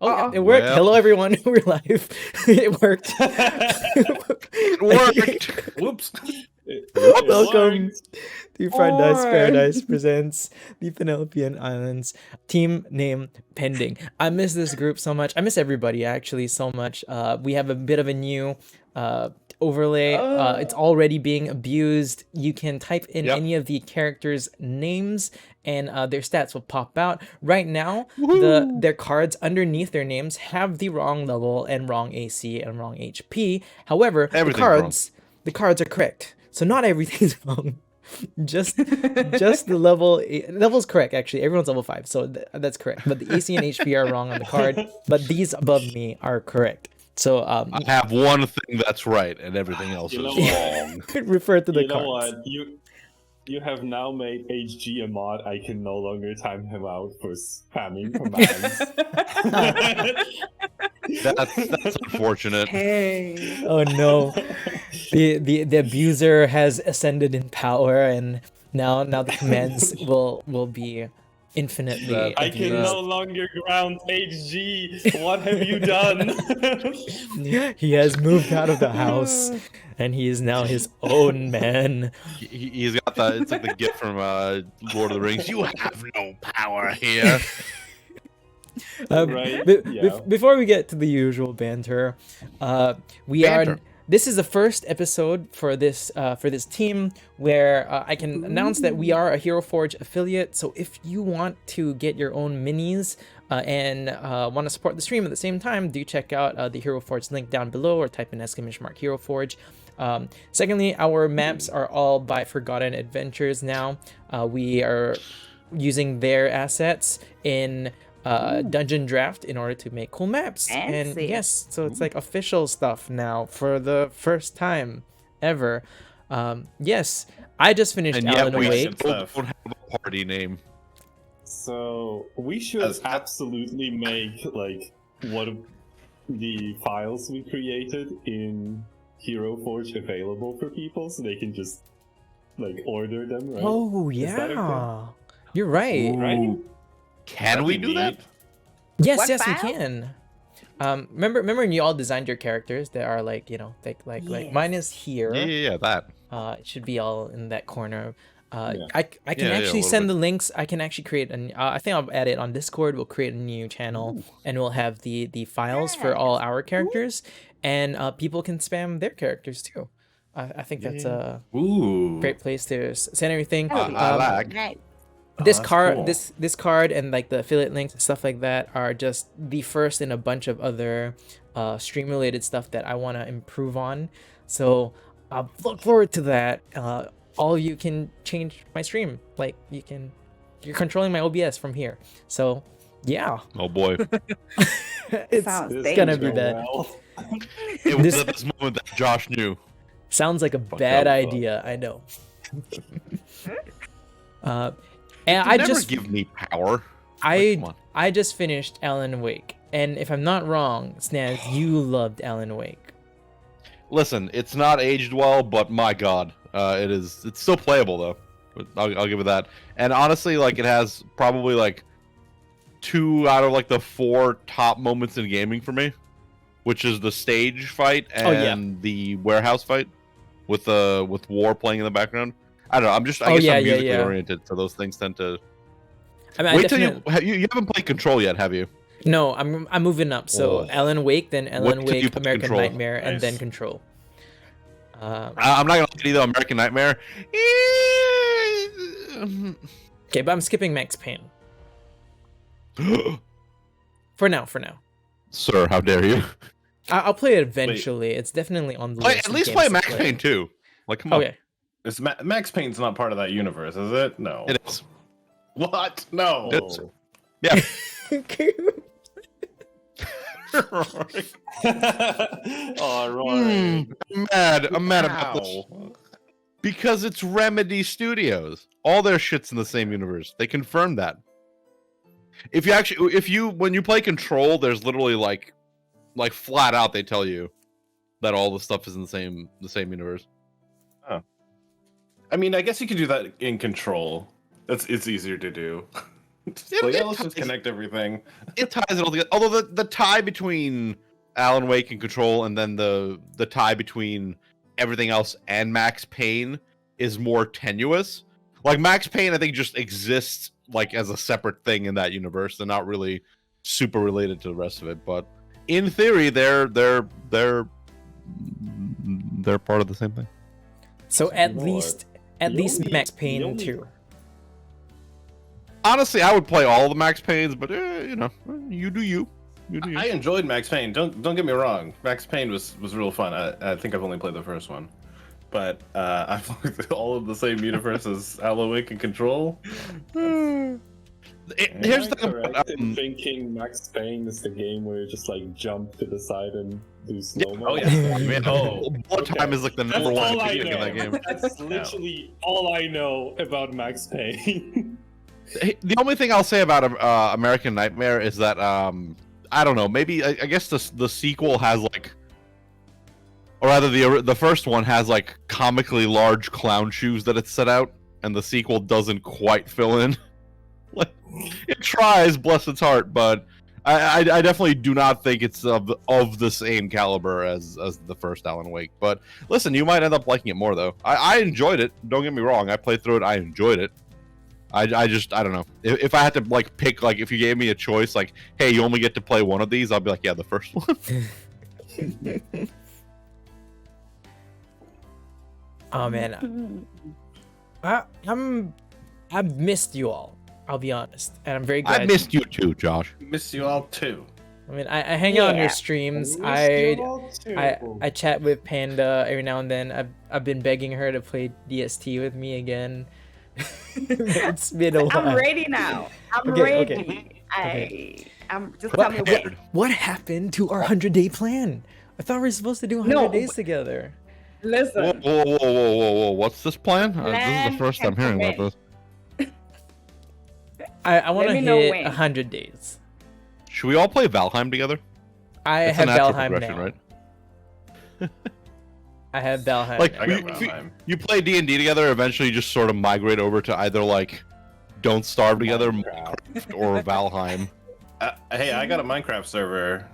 Oh, yeah, it worked. Well. Hello, everyone. We're live. It worked. It worked. Whoops. Welcome to Fried Dice Or- Paradise presents the Penelopean Islands team name pending. I miss this group so much. I miss everybody actually so much. We have a bit of a new overlay. It's already being abused. You can type in Yep. any of the characters' names and their stats will pop out. Right now, their cards underneath their names have the wrong level and wrong AC and wrong HP. However, Everything's the cards are correct. So not everything's wrong. Just the level's correct actually. Everyone's level 5, so that's correct. But the AC and HP are wrong on the card. But these above me are correct. So I have one thing that's right, and everything else You know is what? wrong. refer to the You know cards. what? You have now made HG a mod. I can no longer time him out for spamming commands. That's unfortunate. Hey. Oh no. The abuser has ascended in power and now the commands will be infinitely I can abused. no longer ground HG. What have you done? He has moved out of the house and he is now his own man. He's got the. It's like the gift from Lord of the Rings. You have no power here. Right, yeah. Before we get to the usual banter, Banter. this is the first episode for this team where I can announce that we are a Hero Forge affiliate. So if you want to get your own minis and want to support the stream at the same time, do check out the Hero Forge link down below or type in ! Hero Forge. Secondly, our maps are all by Forgotten Adventures now. We are using their assets in dungeon draft in order to make cool maps. And Fancy. yes, so it's like official stuff now for the first time ever. Yes, I just finished And yet Alan we Wake. still don't have a party name. So we should absolutely make like one of the files we created in Hero Forge available for people, so they can just like order them. Right? Oh Is that a yeah, you're right. Right? Can we do that? Yes, What yes, we file? can. Remember when you all designed your characters? They are like like Yes. mine is here. Yeah, that. It should be all in that corner. Yeah. I can Yeah, yeah, a actually little send bit. the links. I can actually create an. I think I'll add it on Discord. We'll create a new channel and we'll have the files for all our characters, and people can spam their characters too. I think that's a Ooh. great place to send everything. I like. Right. This that's card, cool. this card, and like the affiliate links and stuff like that are just the first in a bunch of other stream related stuff that I want to improve on. So I look forward to that. All of you can change my stream. Like you're controlling my OBS from here. So yeah, Oh boy. it's Sounds This gonna is be going bad. well. It was This- at this moment that Josh knew. Sounds like a bad up, idea. I know. And I I never just give me power. I come on. I just finished Alan Wake, and if I'm not wrong, Snaz, you loved Alan Wake. Listen, it's not aged well, but my god, it is. It's still playable though. But I'll give it that. And honestly, like it has probably like 2 out of like the 4 top moments in gaming for me, which is the stage fight and Oh, yeah. the warehouse fight with war playing in the background. I don't know. I guess Yeah, I'm yeah, musically yeah. oriented, so those things tend to. I mean, Wait till you haven't played Control yet, have you? No, I'm moving up. So Oh. Alan Wake, then Alan What did you Wake, put American Control? Nightmare, and then Nice. Control. I'm not gonna lie to you though. American Nightmare. Okay, but I'm skipping Max Payne for now. Sir, how dare you? I'll play it eventually. It's definitely on the Play, list. at of least games play to Max Payne 2. Like, come on. Okay. Is Max Payne's not part of that universe, is it? No. It is. What? No. It's- Yeah. Oh, Rory. I'm mad about this. Ow. Because it's Remedy Studios. All their shit's in the same universe. They confirmed that. When you play Control, there's literally like flat out they tell you that all the stuff is in the same universe. I mean, I guess you could do that in Control. It's easier to do. So yeah, let's just connect everything. It ties it all together. Although the tie between Alan Wake and Control, and then the tie between everything else and Max Payne is more tenuous. Like Max Payne, I think just exists like as a separate thing in that universe. They're not really super related to the rest of it, but in theory, they're part of the same thing. So at Lord. least The only- Max the Payne only- 2. Honestly, I would play all the Max Paynes, but you know, you do you. You do you. I enjoyed Max Payne. Don't get me wrong. Max Payne was real fun. I think I've only played the first one, but I've played all of the same universe as Alan Wake and Control. Am Here's I the thing correct about, in thinking Max Payne is the game where you just like jump to the side and do slow mo. Oh yeah. Man, oh, bullet time is like the That's number one all I thing in that know. game. That's literally all I know about Max Payne. The only thing I'll say about American Nightmare is that I don't know. Maybe I guess the sequel has like, or rather the first one has like comically large clown shoes that it's set out, and the sequel doesn't quite fill in. Like it tries, bless its heart, but I definitely do not think it's of the same caliber as the first Alan Wake. But listen, you might end up liking it more though. I enjoyed it. Don't get me wrong. I played through it. I enjoyed it. I don't know. If I had to like pick, like if you gave me a choice, like, hey, you only get to play one of these, I'll be like, yeah, the first one. Oh man, I've missed you all. I'll be honest, and I'm very glad. I missed you too, Josh. miss you all too. I mean, I hang out on your Yeah. streams. Missed I you all too. I chat with Panda every now and then. I've been begging her to play DST with me again. It's been a while. I'm ready now. I'm Okay, ready. okay. I'm just tell me What, when. what happened to our 100-day plan? I thought we were supposed to do 100 No, days but- together. Whoa, Listen, whoa! What's this plan? This is Plan the first I'm hearing about this. I want to me know hit when. 100 days. Should we all play Valheim together? I It's have a natural Valheim progression, now. right? I have Valheim. Like now. I got if Valheim. you play D&D together, eventually you just sort of migrate over to either like Don't Starve together, Minecraft. Minecraft, or Valheim. Hey, I got a Minecraft server.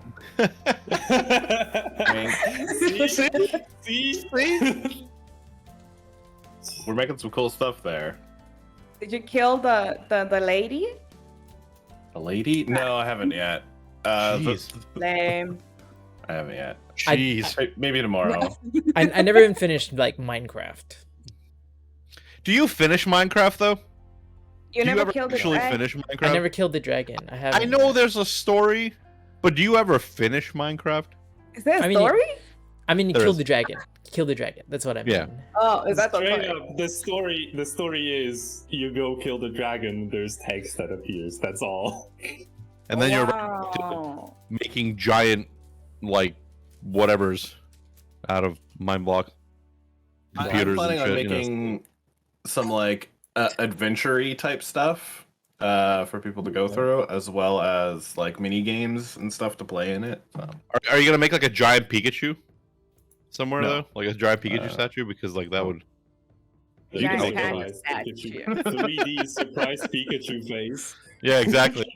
See? We're making some cool stuff there. did you kill the lady? A lady? No, I haven't yet. Jeez. Lame. I haven't yet. Jeez. Maybe tomorrow. I never even finished like Minecraft. Do you finish Minecraft though? You Do you never ever killed the actually dragon? finish Minecraft? I never killed the dragon. I have. I know there's a story, but do you ever finish Minecraft? Is there a I mean, story? I mean, you There killed is. the dragon. Kill the dragon. That's what I mean. Yeah. Oh, is that the Straight story? up, the story is you go kill the dragon, there's text that appears, that's all. And then you're Wow. making giant, like, whatevers out of mind block I'm computers planning and on shit. You know. making some like adventure-y type stuff for people to go through, as well as like mini games and stuff to play in it. So. Are you gonna make like a giant Pikachu somewhere No. though, like a giant Pikachu Uh, statue? Because like that would. You can Giant surprise statue. Pikachu. 3D surprise Pikachu face. Yeah, exactly.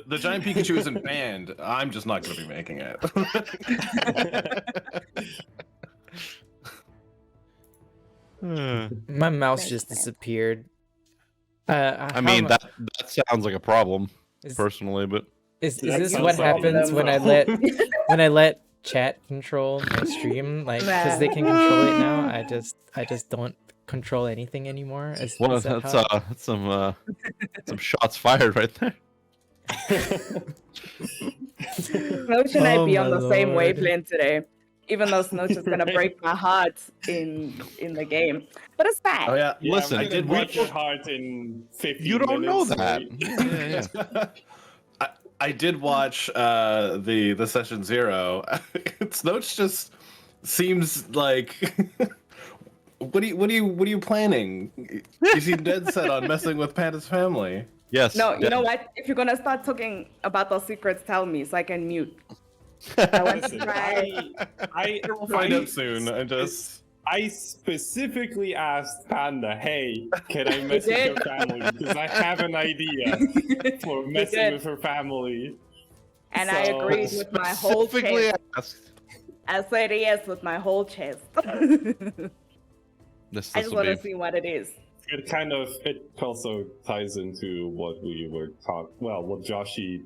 The giant Pikachu isn't banned. I'm just not going to be making it. My mouse Makes just sense. disappeared. I mean that sounds like a problem is, personally, but is that this sounds what like a happens when I let problem. when I let chat control my stream? Like, because they can control it now. I just don't control anything anymore. well, Is that that's how- that's some shots fired right there. Snowch and I Oh be on my the same lord. wavelength today. Even though Snowch is gonna break my heart in the game, but it's fine. Oh yeah, Yeah, Listen, I did did break watch- your heart in 15 You don't know minutes, that. right? Yeah, yeah. I did watch the session 0. Snowch just seems like. What are you planning? You seem dead set on messing with Panda's family. Yes. No, you yeah. know what? If you're gonna start talking about those secrets, tell me so I can mute. I want to Listen, try. I We'll find out soon. I specifically asked Panda, hey, can I message her family? Because I have an idea for messing with her family. And I agreed with my whole Specifically chest. asked. I said yes with my whole chest. This I just will want to be. see what it is. It also ties into what we were what Joshi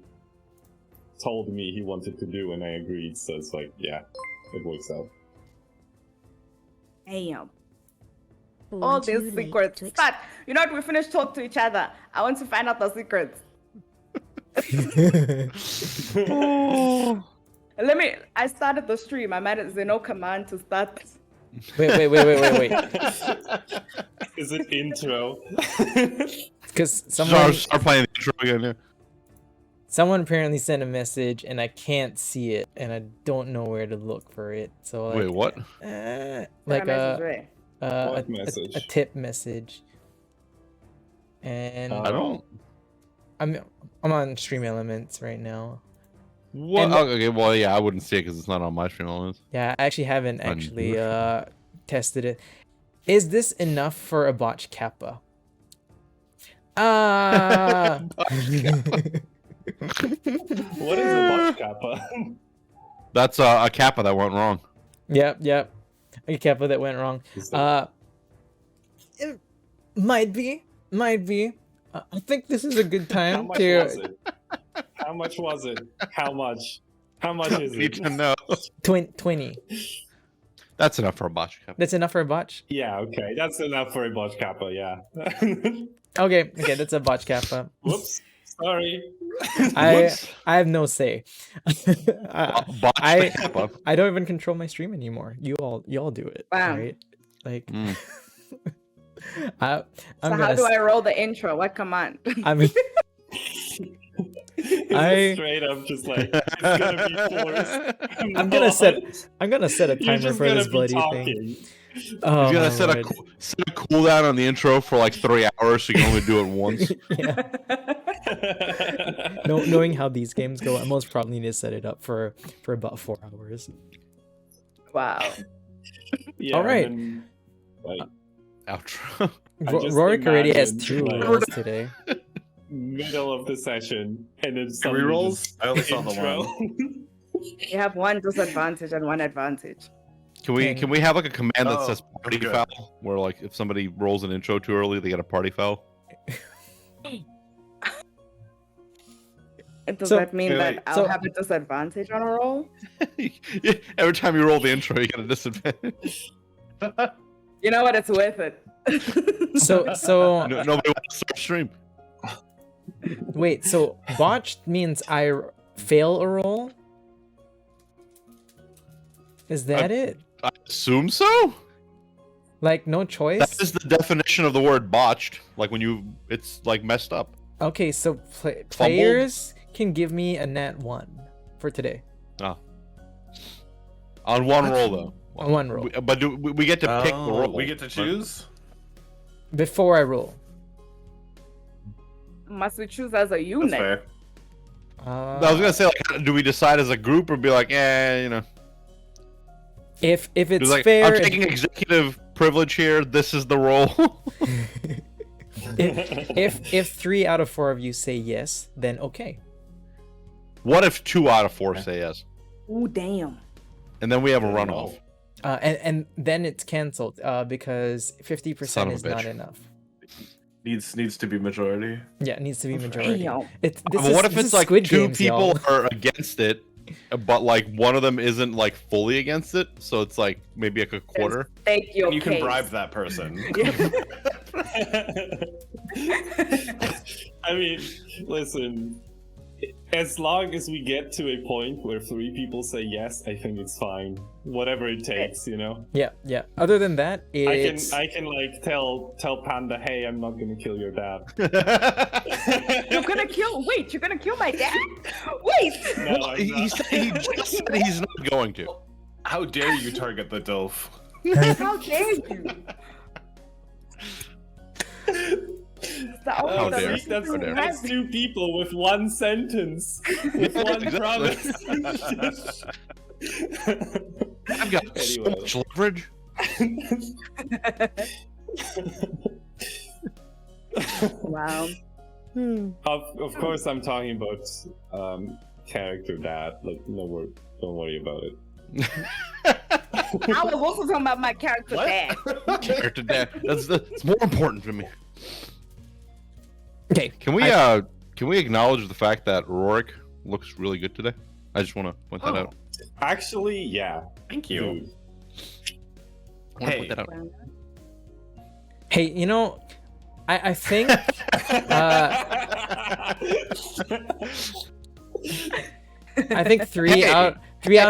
told me he wanted to do, and I agreed. So it's like, yeah, it works out. Damn. Born All too these late secrets. to ex- But you know what? We finished talking to each other. I want to find out the secrets. I started the stream. I made a no command to start. Wait. Is it intro? Because someone Start playing the intro again. Yeah. someone apparently sent a message and I can't see it and I don't know where to look for it. So like, Wait, what? like What a message? tip message. And I don't. I'm on Stream Elements right now. What? And- Oh, okay, well, yeah, I wouldn't see it because it's not on my stream elements. Yeah, I actually haven't On actually your tested it. Is this enough for a botch kappa? What is a botch kappa? That's a kappa that went wrong. Yep. A kappa that went wrong. It might be. I think this is a good How time much to was it? How much was it? How much? How much is Need it? to know. 20. That's enough for a botch kappa. That's enough for a botch. Yeah, okay, that's enough for a botch kappa. Yeah. Okay, that's a botch kappa. Whoops. Sorry. I have no say. Botch I- kappa. I don't even control my stream anymore. You all do it, Wow. right? Like, Mm. I'm So gonna how do I roll the intro? What command? I mean, Is I- it straight up just like it's gonna be forced. I'm gonna set a You're timer just for gonna this be bloody thing. talking. Oh, He's gonna my set a word. set a cooldown on the intro for like 3 hours, so you can only do it once. Yeah. Knowing how these games go, I most probably need to set it up for about 4 hours. Wow. Yeah, All right. and then, like Outro. I just Rhorik already has imagined, 2 like- rolls today. middle of the session, and then Three suddenly rolls? just I only saw the intro. one. You have one disadvantage and one advantage. Can we have like a command that Oh, says party okay. foul, where like if somebody rolls an intro too early, they get a party foul? Does So- that mean Wait, that wait. I'll So- have a disadvantage on a roll? Every time you roll the intro, you get a disadvantage. You know what? It's worth it. So Nobody wants to start stream. wait, so botched means I fail a roll? Is that it? I assume so. Like no choice? That is the definition of the word botched. Like when it's like messed up. Okay, so players can give me a nat 1 for today. On one roll though. On one roll. But we get to pick the Oh, roll. we get to choose? Before I roll. Must we choose as a That's unit? fair. Uh, I was gonna say, like, do we decide as a group or be like, you know? if it's It's like, fair, I'm taking executive privilege here. This is the roll. if 3 out of 4 of you say yes, then okay. What if 2 out of 4 say yes, Ooh, damn. and then we have a runoff? And then it's canceled because Son 50% of a is not bitch. enough. Needs to be majority. Yeah, it needs to be majority. Damn. This But what if this it's is like Squid 2 Games, people y'all. are against it, but like one of them isn't like fully against it, so it's like maybe like a quarter. State your You can case. bribe that person. I mean, listen. As long as we get to a point where 3 people say yes, I think it's fine. Whatever it takes, you know. Yeah. Other than that, it's I can like tell Panda, hey, I'm not gonna kill your dad. You're gonna kill. Wait, you're gonna kill my dad? Wait. No, Well, I'm he not. just said he's not going to. How dare you target the DOF? How dare you? How dare. See, that's, How dare. that's 2 people with 1 sentence, with 1 Exactly. promise. I've got so Anyway. much leverage. Wow. Of course, I'm talking about character dad. Like, don't worry about it. I was also talking about my character dad. Character dad. That's more important to me. Okay. Can we acknowledge the fact that Rhorik looks really good today? I just want to point that out. Actually, yeah. Thank you. Dude. I wanna point that out. Hey, you know, I think I think three out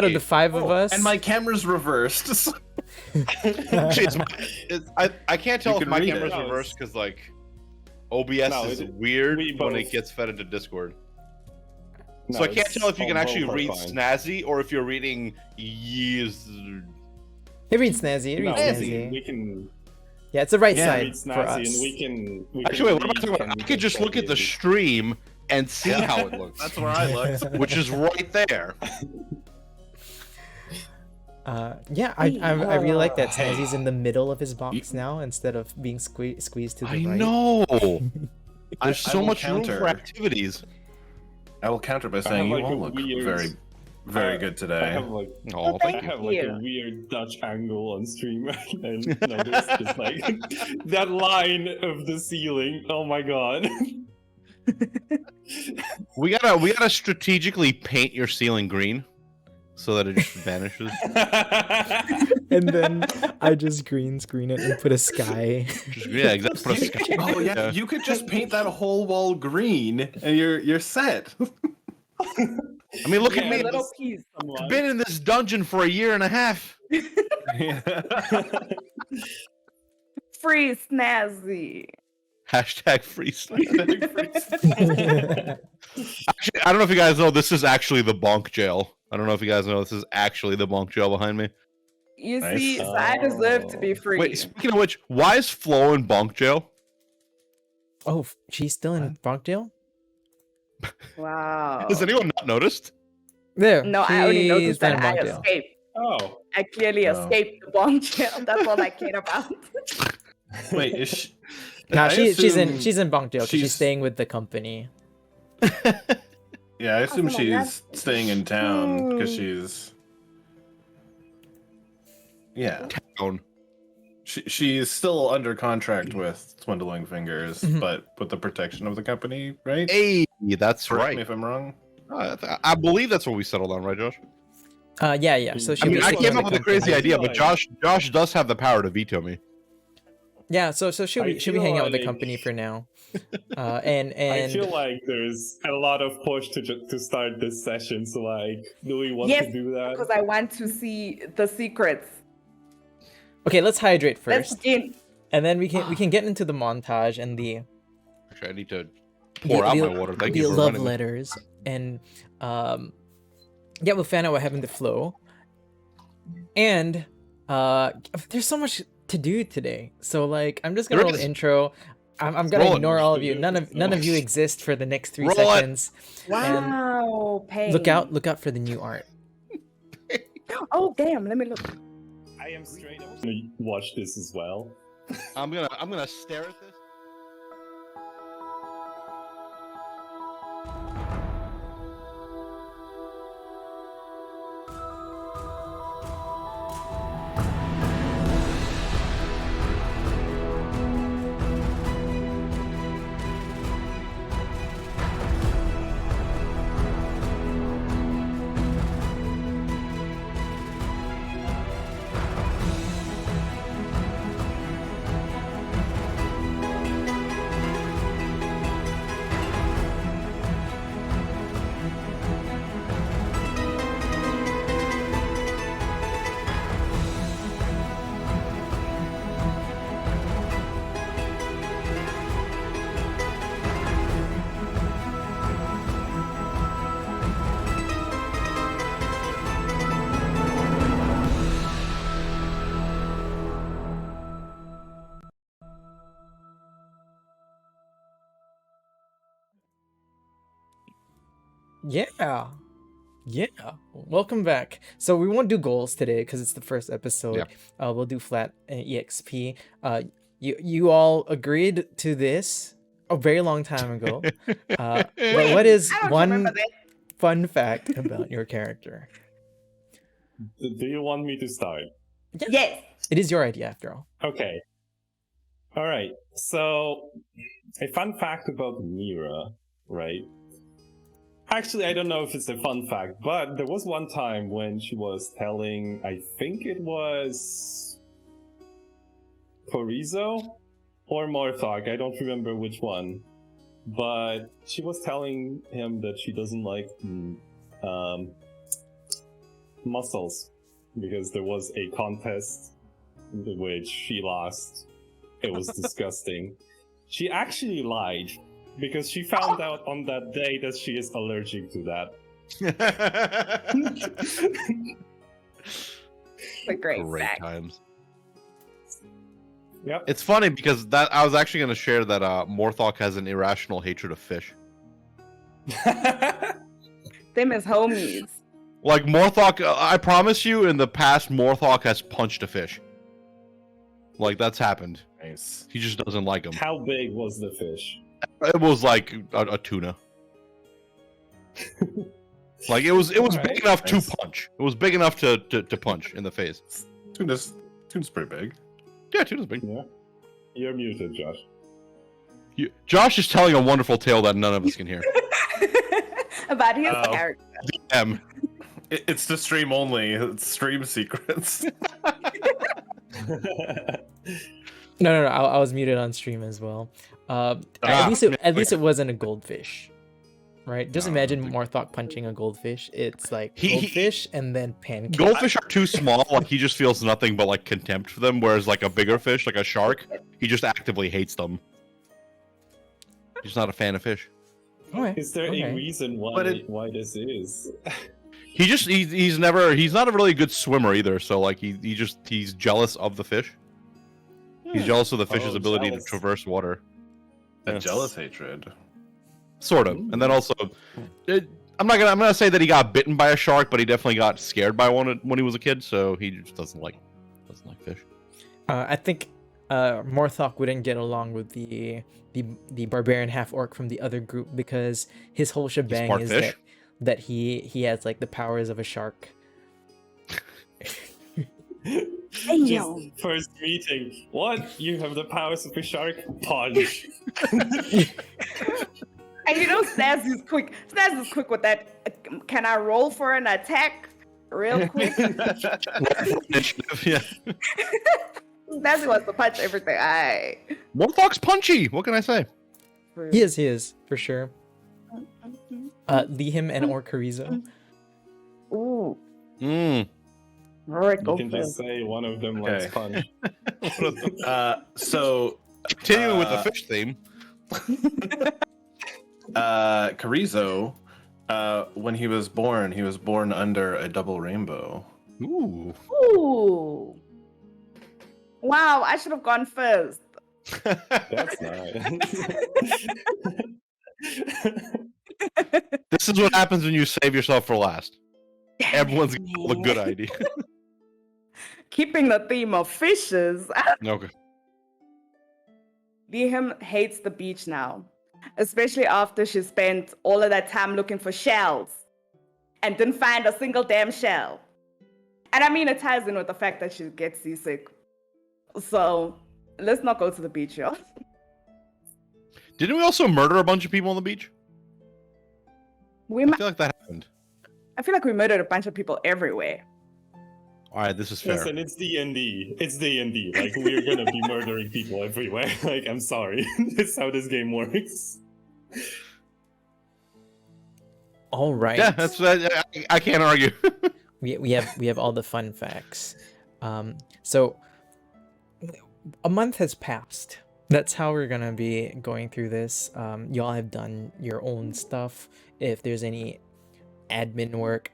of the five of us. And my camera's reversed. I can't tell You if can my read camera's it. reversed because like OBS No, is it- weird we when it both- gets fed into Discord. No, So I can't it's tell if you can all actually both are read fine. Snazzy or if you're reading Yeez. It reads snazzy. It No, reads Snazzy. snazzy. we can Yeah, it's the right Yeah, read side for Snazzy, us. and we can Actually, wait, what am I read talking about? I Ken could just look at the Ken. stream and see how it looks, That's where I looked. which is right there. Yeah, I really like that Hey. Snazzy's in the middle of his box now instead of being squeezed to the I right. know. I There's so will much room counter. for activities. I will counter by saying like you a all look weird- very, very good I today. have like Oh, thank thank I you. have like you. a weird Dutch angle on stream and notice just like that line of the ceiling. Oh my god. We gotta strategically paint your ceiling green so that it just vanishes. And then I just green screen it and put a sky. Just, yeah, exactly. Put a sky- Oh yeah, you could just paint that whole wall green and you're set. I mean, look Yeah, at me. Little this- piece. I've been in this dungeon for 1.5 years. Free snazzy. Hashtag freestyle. Actually, I don't know if you guys know, this is actually the bonk jail. I don't know if you guys know, this is actually the bonk jail behind me. You Nice. see, so I deserve to be free. Wait, speaking of which, why is Flo in bonk jail? Oh, she's still in Bonkdale? Wow. Has anyone not noticed? There. No, I already she's noticed down that in I Bonkdale. escaped. Oh. I clearly Oh. escaped the bomb jail. That's all I care about. Wait, is she? No, I she's in assume Bonkdale 'cause she's she's- staying with the company. Yeah, I assume Awesome, she's staying in town because Hmm. she's. Yeah, Town. she's still under contract with Swindling Fingers, Mhm. but with the protection of the company, right? Hey, that's Correct me right. if I'm wrong. I believe that's what we settled on, right, Josh? Yeah. So I she'll mean, be I staying came with up the with a crazy company. idea, feel but like- Josh does have the power to veto me. Yeah, so she'll I be feel hanging out with the like- company for now. And I feel like there's a lot of push to start this session. So like, do we want Yes, to do that? Because I want to see the secrets. okay, let's hydrate Let's first, begin. and then we can get into the montage and the Actually, I need to pour out my water. Thank the you for love reminding me. letters and yeah, we'll find out what happened to Flo. And there's so much to do today, so like I'm just gonna There roll the is. intro. I'm gonna Roll it. ignore all of you. None of you exist for the next 3 Roll it. seconds. And Wow, pain. look out for the new art. Oh damn! Let me look. I am straight up gonna watch this as well. I'm gonna stare at this. Yeah, welcome back. So we won't do goals today because it's the first episode. We'll do flat EXP. You all agreed to this a very long time ago. But what is I don't one remember that. fun fact about your character? Do you want me to start? Yes. It is your idea after all. Okay. All right. So, a fun fact about Mira, right? Actually, I don't know if it's a fun fact, but there was one time when she was telling, I think it was Chorizo or Morthog, I don't remember which one, but she was telling him that she doesn't like mussels because there was a contest in which she lost. It was disgusting. She actually lied because she found out on that day that she is allergic to that. A great Great fact. times. Yep. It's funny because that I was actually going to share that Morthok has an irrational hatred of fish. Them as homies. Like Morthok, I promise you, in the past, Morthok has punched a fish. Like that's happened. Nice. He just doesn't like them. How big was the fish? It was like a tuna. Like it was Alright, big enough nice. to punch. It was big enough to punch in the face. Tuna's pretty big. Yeah, tuna's big. Yeah. You're muted, Josh. Josh is telling a wonderful tale that none of us can hear. About his Oh. character. It's the stream only. It's stream secrets. No. I was muted on stream as well. At least it wasn't a goldfish, right? Just No, imagine I think- Morthok punching a goldfish. It's like He- goldfish and then pancake. Goldfish are too small. Like he just feels nothing but like contempt for them. Whereas like a bigger fish, like a shark, he just actively hates them. He's not a fan of fish. Okay, Is there okay. a reason why this is? He's not a really good swimmer either. So like he's jealous of the fish. He's jealous of the fish's Oh, ability jealous. to traverse water. A Yes. jealous hatred. Sort of. And then also, I'm gonna say that he got bitten by a shark, but he definitely got scared by one when he was a kid. So he just doesn't like fish. I think Morthok wouldn't get along with the barbarian half orc from the other group because his whole shebang part is fish? that he has like the powers of a shark. Just first meeting. What? You have the powers of a shark? Punch. And you know Snaz is quick. Snaz is quick with that. Can I roll for an attack? Real quick. Initiative, yeah. Snazzy wants to punch everything. Morthok's punchy. What can I say? He is for sure. Lihim and or Chorizo. Ooh. Mm. Rhorik, You go can just first. say one of them likes Okay. punch. So Continuing with the fish theme. Chorizo, when he was born under a double rainbow. Ooh. Ooh. Wow, I should have gone first. That's nice. This is what happens when you save yourself for last. Everyone's got all the good idea. Keeping the theme of fishes. Okay. Liam hates the beach now, especially after she spent all of that time looking for shells and didn't find a single damn shell. And I mean, it ties in with the fact that she gets seasick. So let's not go to the beach, y'all. Didn't we also murder a bunch of people on the beach? I feel like that happened. I feel like we murdered a bunch of people everywhere. All right, this is fair. Listen, it's D&D. It's D&D. Like, we're gonna be murdering people everywhere. Like, I'm sorry. This is how this game works. All right. Yeah, that's I can't argue. we have all the fun facts. So a month has passed. That's how we're gonna be going through this. Y'all have done your own stuff. If there's any admin work,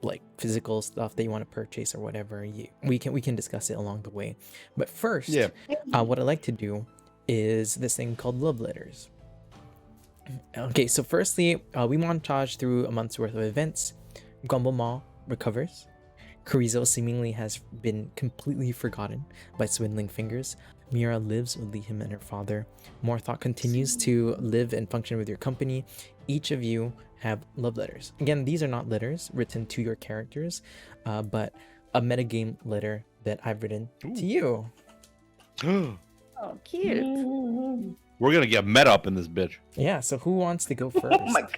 like physical stuff that you want to purchase or whatever, we can discuss it along the way. But first, Yeah. what I like to do is this thing called love letters. Okay, so firstly, we montage through a month's worth of events. Gumblemoth recovers. Chorizo seemingly has been completely forgotten by swindling fingers. Mira lives with Lihim and her father. Morthok continues to live and function with your company. Each of you have love letters. Again, these are not letters written to your characters, but a metagame letter that I've written to you. Oh, cute. We're gonna get met up in this bitch. Yeah, so who wants to go first? Oh my god.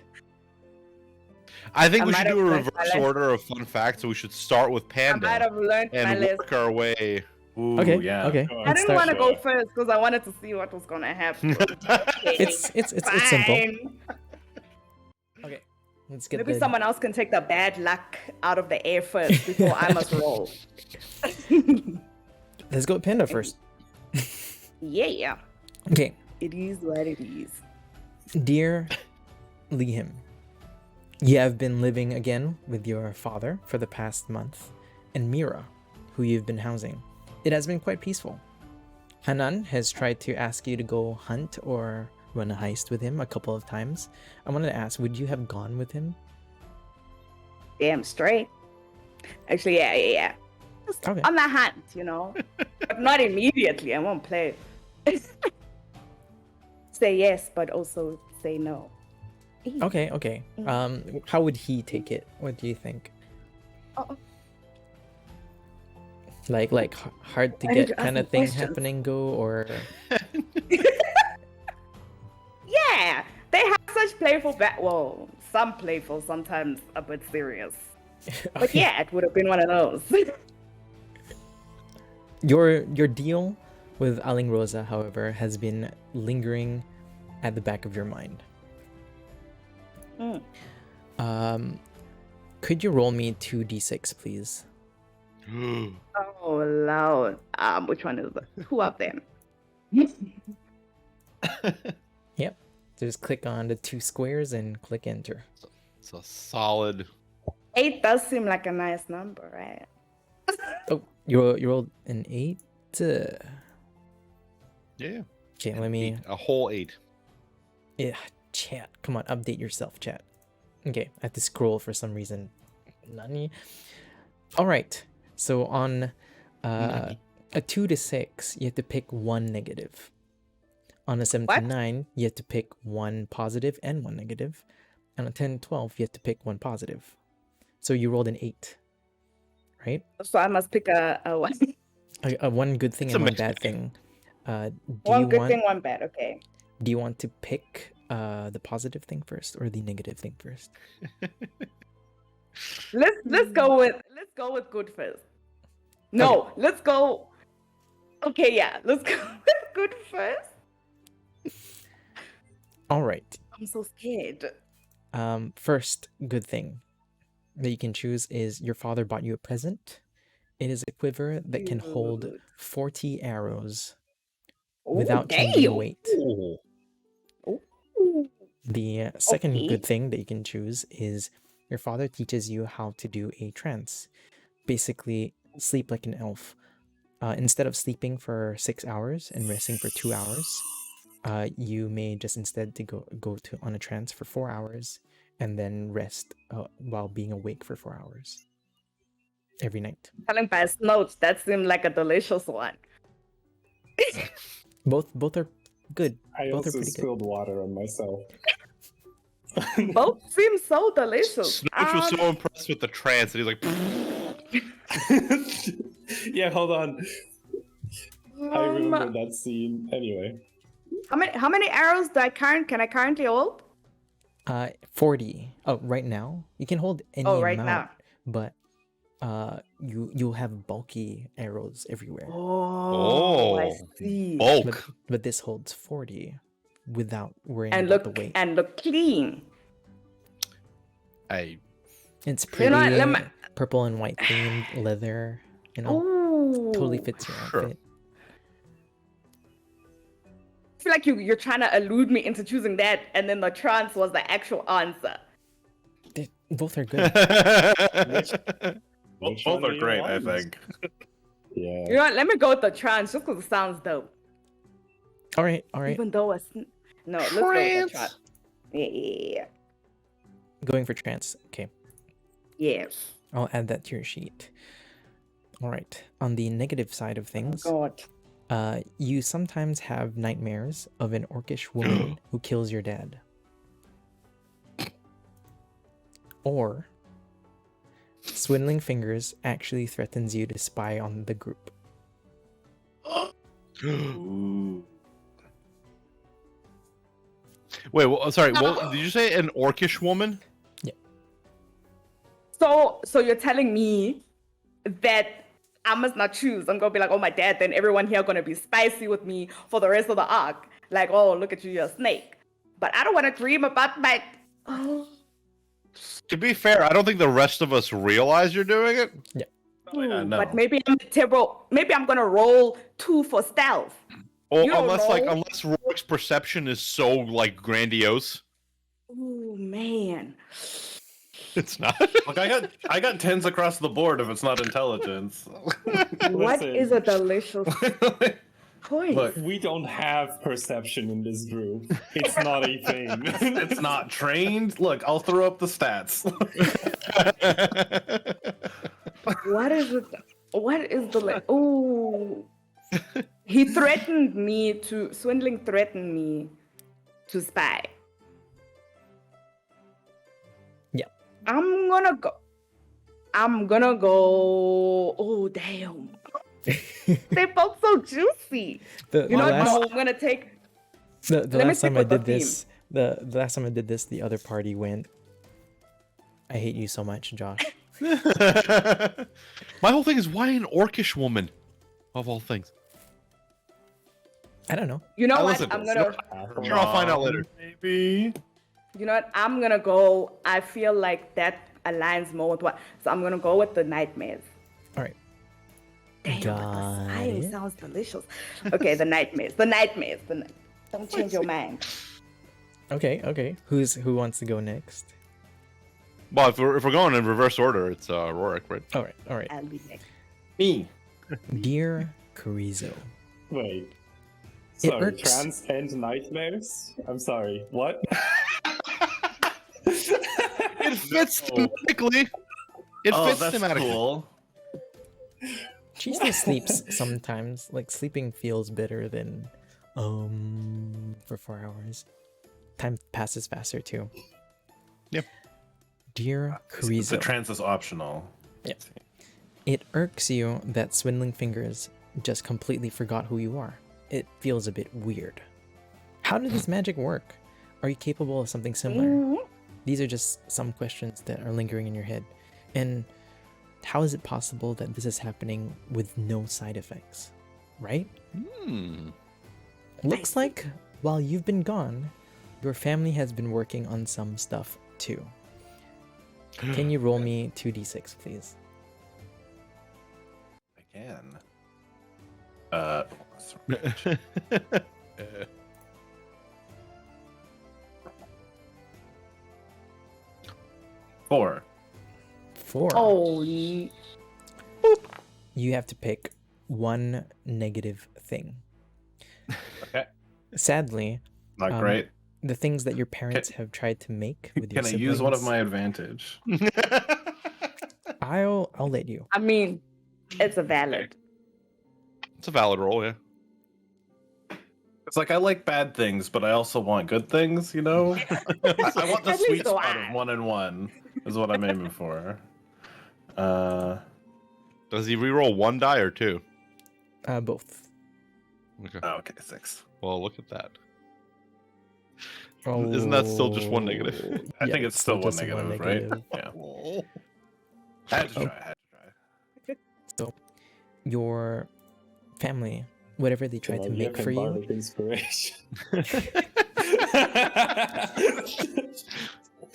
I think I we might should have do a learned my reverse lesson. order of fun facts. So we should start with I might Panda have learned my and lesson. work our way. Ooh, Okay, yeah. okay. I I Let's didn't start. want to go first because I wanted to see what was gonna happen. It's simple. Fine. Okay, let's get Maybe the... someone else can take the bad luck out of the air first before I must roll. Let's go with Panda first. Yeah. Okay, It is what it is. dear Lihim, you have been living again with your father for the past month, and Mira, who you've been housing. It has been quite peaceful. Hanan has tried to ask you to go hunt or run a heist with him a couple of times. I wanted to ask, would you have gone with him? Damn straight. Actually, yeah. Just Okay. on the hunt, but not immediately. I won't play. Say yes, but also say no. Okay. How would he take it? What do you think? Oh. Like hard to I need get to ask kind of some thing questions. happening go or Yeah, they have such playful well, some playful, sometimes a bit serious. But Okay. yeah, it would have been one of those. Your deal with Aling Rosa, however, has been lingering at the back of your mind. Could you roll me 2d6, please? Oh, loud. Which one is it? Who of them? Yep. So just click on the 2 squares and click enter. It's a solid. 8 does seem like a nice number, right? Oh, you rolled an 8? Yeah. Okay, let me... A whole 8. Yeah, chat. Come on, update yourself, chat. Okay, I have to scroll for some reason. Nani? Alright, so on a 2 to 6, you have to pick 1 negative. On a 7 to What? 9, you have to pick 1 positive and 1 negative. And on 10 to 12, you have to pick 1 positive. So you rolled an 8, right? So I must pick a one. A 1 good thing It's and a 1 mix. bad thing. One good thing, one bad. Okay. Do you want to pick the positive thing first or the negative thing first? Let's go with good first. No, let's go. Okay, yeah, let's go with good first. All right. I'm so scared. First good thing that you can choose is your father bought you a present. It is a quiver that can hold Dude. 40 arrows Ooh, without changing damn. weight. Ooh. Ooh. The second Okay. good thing that you can choose is your father teaches you how to do a trance. Basically, sleep like an elf. Instead of sleeping for 6 hours and resting for 2 hours, you may just instead to go to on a trance for 4 hours and then rest while being awake for 4 hours every night. Telling by notes, that seemed like a delicious one. Both are good. I Both are also pretty good. spilled water on myself. Both seem so delicious. Snooch was so impressed with the trance that he's like, Yeah, hold on. I remember that scene. Anyway, How many arrows can I currently hold? 40. Oh, right now you can hold any Right amount, now. but you'll have bulky arrows everywhere. Oh, I Oh, see. bulk. But this holds 40 without worrying And about look the weight. clean. It's You pretty know what, let me- purple and white themed leather. You know, Ooh. totally fits your Sure. outfit. I feel like you're trying to elude me into choosing that, and then the trance was the actual answer. Both are good. which Both one are do you great, I want? think. Yeah. You know what? Let me go with the trance just because it sounds dope. All right. Even though it's no, let's go with the trance. Yeah. Going for trance. Okay. Yes. I'll add that to your sheet. All right. On the negative side of things, God. you sometimes have nightmares of an orcish woman who kills your dad. Or Swindling Fingers actually threatens you to spy on the group. Ooh. Wait, well, sorry. Well, did you say an orcish woman? So you're telling me that I must not choose. I'm gonna be like, oh, my dad. Then everyone here gonna be spicy with me for the rest of the arc. Like, oh, look at you, you're a snake. But I don't want to dream about my. Oh. To be fair, I don't think the rest of us realize you're doing it. No. But maybe I'm terrible. Maybe I'm gonna roll 2 for stealth. Or You don't unless know. unless Rorik's perception is so like grandiose. Oh man. It's not. Look, I got 10s across the board if it's not intelligence. What Listen. is a delicious choice? Look, We don't have perception in this group. It's not a thing. it's not trained. Look, I'll throw up the stats. What is it? What is the oh? He threatened me to Swindling threatened me to spy. Yeah. I'm gonna go. Oh damn! They both so juicy. The You know what? last, No, I'm gonna take. the let me last stick time I with the did this, the last time I did this, the other party went. I hate you so much, Josh. My whole thing is why an orcish woman, of all things. I don't know. You know Now what? listen, I'm gonna. Sure, I'll find out later. Maybe. You know what? I'm gonna go. I feel like that aligns more with what. So I'm gonna go with the nightmares. All right. Damn, but Got the sighing it. sounds delicious. Okay, the nightmares. The nightmares. Don't change your mind. Okay. Who wants to go next? Well, if we're going in reverse order, it's Rhorik, right? All right. I'll be next. Me. Dear Carrizo, Wait. It Sorry, irks- trans and nightmares? I'm sorry, what? It fits thematically. It Oh, fits that's thematically. cool. she still sleeps sometimes. Like sleeping feels better than for 4 hours. Time passes faster too. Yep. Dear The Carrizo, trans is optional. Yeah. It irks you that Swindling Fingers just completely forgot who you are. It feels a bit weird. How did this magic work? Are you capable of something similar? Mhm. These are just some questions that are lingering in your head. And how is it possible that this is happening with no side effects? Right? Looks like while you've been gone, your family has been working on some stuff too. Can you roll me 2d6, please? Again. Four. 4. Holy. You have to pick one negative thing. Okay. Sadly, Not Um, great. the things that your parents have tried to make with your Can I use one of siblings, my advantage? I'll let you. I mean, it's a valid. It's a valid roll, yeah. It's like I like bad things, but I also want good things, you know? I want the At least sweet go spot on. of 1 and 1 is what I'm aiming for. Does he reroll 1 die or 2? Both. Okay. Okay, 6. Well, look at that. Isn't that still just one Oh, negative? I think it's still one just negative, right? Yeah. I had to Oh. try. So, your family, whatever they tried to make for you, Bardic inspiration.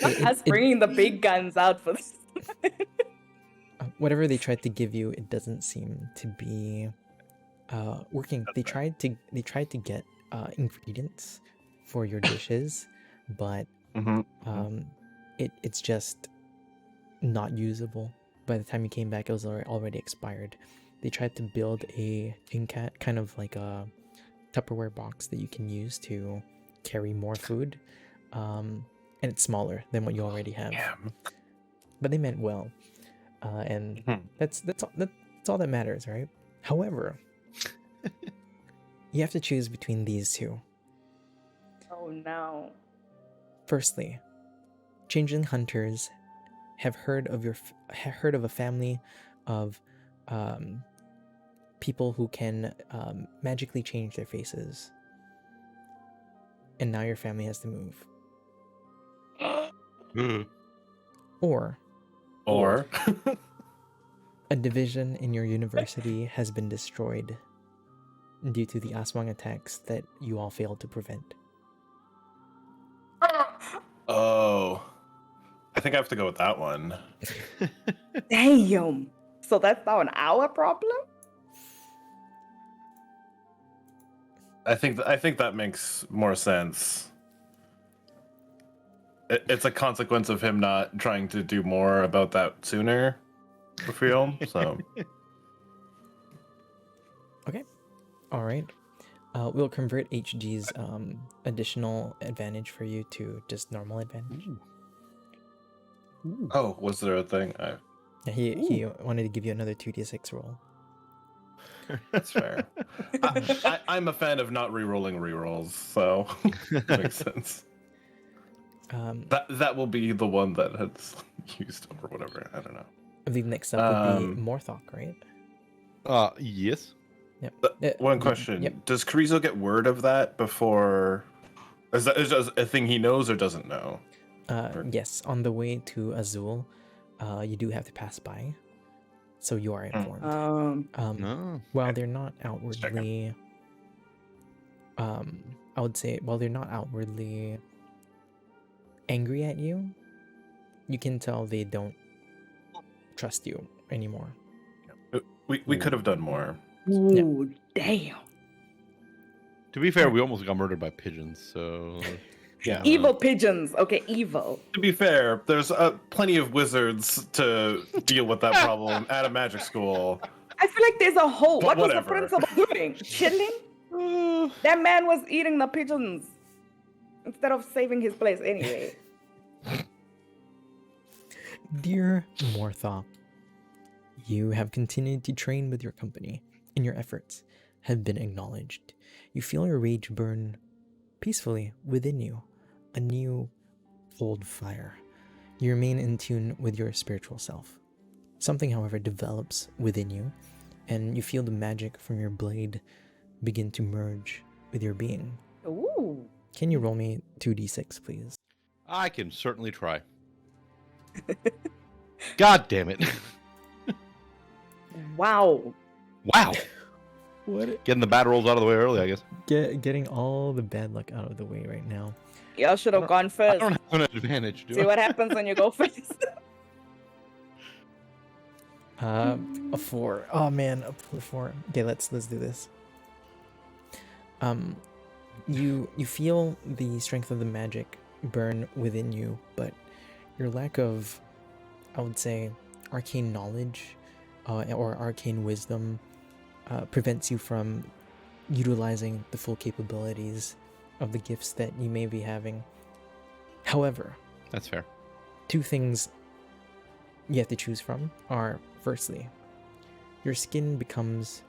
Us bringing the big guns out for this. whatever they tried to give you, it doesn't seem to be working. They tried to get ingredients for your dishes, but Mm-hmm. it's just not usable. By the time you came back, it was already expired. They tried to build a Incat, kind of like a Tupperware box that you can use to carry more food, and it's smaller than what you already have. Yeah. but they meant well, and that's all that matters, right? However, you have to choose between these two. Oh no. Firstly, changeling hunters have heard of a family of people who can magically change their faces, and now your family has to move. Or a division in your university has been destroyed due to the Aswang attacks that you all failed to prevent. Oh, I think I have to go with that one. Damn. So that's now an hour problem? I think that makes more sense. It's a consequence of him not trying to do more about that sooner. I feel so. Okay. All right. We'll convert HG's additional advantage for you to just normal advantage. Oh, was there a thing? Yeah, he wanted to give you another 2d6 roll. That's fair. I'm a fan of not re-rolling re-rolls, so makes sense. That will be the one that has used or whatever. I don't know. I believe next up would be Morthok, right? Yes. Yep. One question: Yep. Does Carrizo get word of that before? Is that a thing he knows or doesn't know? Yes. On the way to Azul, you do have to pass by, so you are informed. No. While they're not outwardly, I would say, while they're not outwardly angry at you, you can tell they don't trust you anymore. We could have done more. Ooh, damn. To be fair, we almost got murdered by pigeons, so Yeah. Evil pigeons. Okay, evil. To be fair, there's plenty of wizards to deal with that problem at a magic school. I feel like there's a hole. But What was whatever. the principal doing? Chilling? That man was eating the pigeons instead of saving his place anyway. Dear Morthok, you have continued to train with your company, and your efforts have been acknowledged. You feel your rage burn peacefully within you, a new old fire. You remain in tune with your spiritual self. Something, however, develops within you, and you feel the magic from your blade begin to merge with your being. Ooh. Can you roll me 2d6, please? I can certainly try. God damn it! Wow. Wow. What? Getting the bad rolls out of the way early, I guess. Getting all the bad luck out of the way right now. Y'all should have gone I first. don't have an advantage, do See I? what happens when you go first. A 4. Oh man, a 4. Okay, let's do this. You feel the strength of the magic burn within you, but your lack of, I would say, arcane knowledge or arcane wisdom prevents you from utilizing the full capabilities of the gifts that you may be having. However, That's fair. 2 things you have to choose from are, firstly, your skin becomes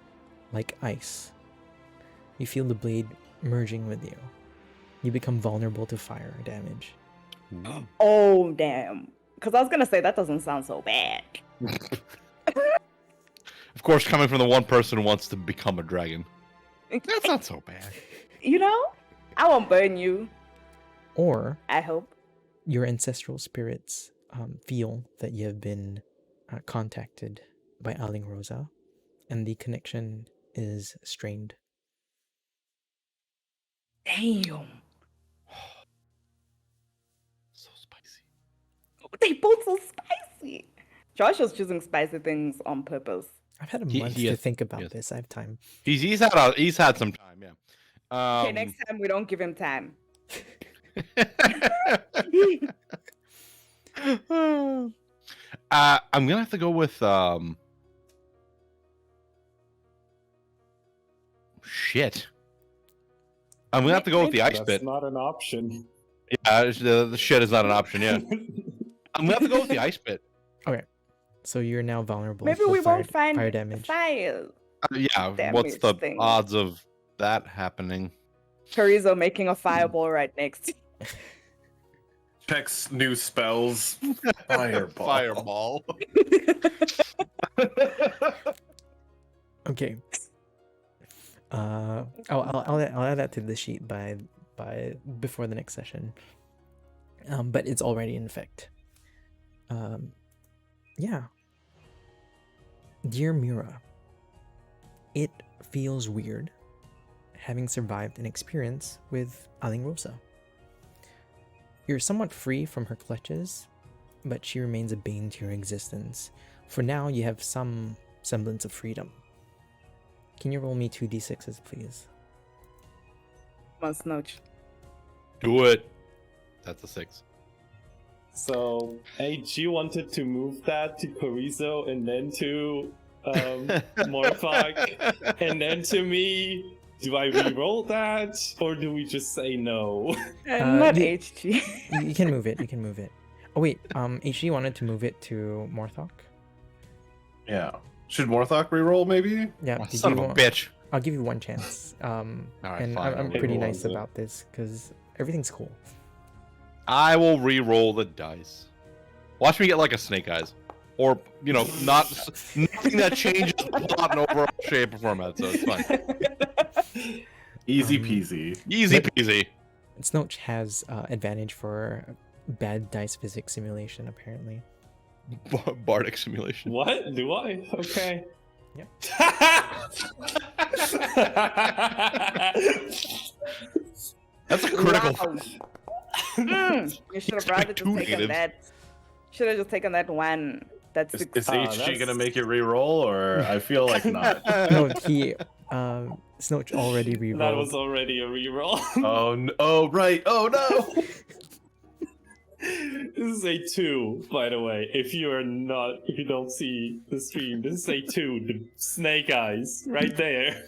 like ice. You feel the blade merging with you. You become vulnerable to fire damage. Oh, damn. Because I was going to say, that doesn't sound so bad. Of course, coming from the one person who wants to become a dragon. That's not so bad. You know, I won't burn you, Or I hope. your ancestral spirits feel that you have been contacted by Aling Rosa, and the connection is strained. Damn. So spicy. They both so spicy. Josh was choosing spicy things on purpose. I've had a He- month he to has- think about yes. this. I have time. He's had some time, yeah. Okay, next time we don't give him time. I'm gonna have to go with shit. I'm gonna have to go with the ice That's bit. not an option. Yeah, the shit is not an option. Yeah, I'm gonna have to go with the ice bit. So you're now vulnerable. Maybe for we fire, won't find fire damage. fire. Yeah, what's the Damage thing. odds of that happening? Chorizo making a fireball right next. Checks new spells. Fireball. Fireball. Okay. I'll add that to the sheet by before the next session. But it's already in effect. Yeah. Dear Mira, it feels weird having survived an experience with Alingrosa. You're somewhat free from her clutches, but she remains a bane to your existence. For now, you have some semblance of freedom. Can you roll me 2d6s, please? Must notch. Do it. That's a 6. So, HG wanted to move that to Chorizo and then to Morthok and then to me. Do I re-roll that or do we just say no? Not you- HG. You can move it. You can move it. Oh wait, HG wanted to move it to Morthok. Yeah. Should Morthok reroll maybe? Yeah. Oh, did son of you a want- bitch. I'll give you one chance. Alright, And fine, I'm I'll pretty re-roll nice it. about this because everything's cool. I will re-roll the dice. Watch me get like a snake eyes. Or, you know, nothing that changes the plot and overall shape or format, so it's fine. Easy Um, peasy. Easy peasy. Snowch has advantage for bad dice physics simulation, apparently. Bardic simulation. What? Do I? Okay. Yep. That's a critical. Wow. You should have rather Two just taken negatives. that. Should have just taken that one. That's Is six. HG that's- gonna make you reroll, or I feel like not? No, he Snowch already That rerolled. was already a reroll. Oh, no. Oh, right. Oh, no. This is a 2, by the way. If you don't see the stream, this is a 2. The snake eyes, right there.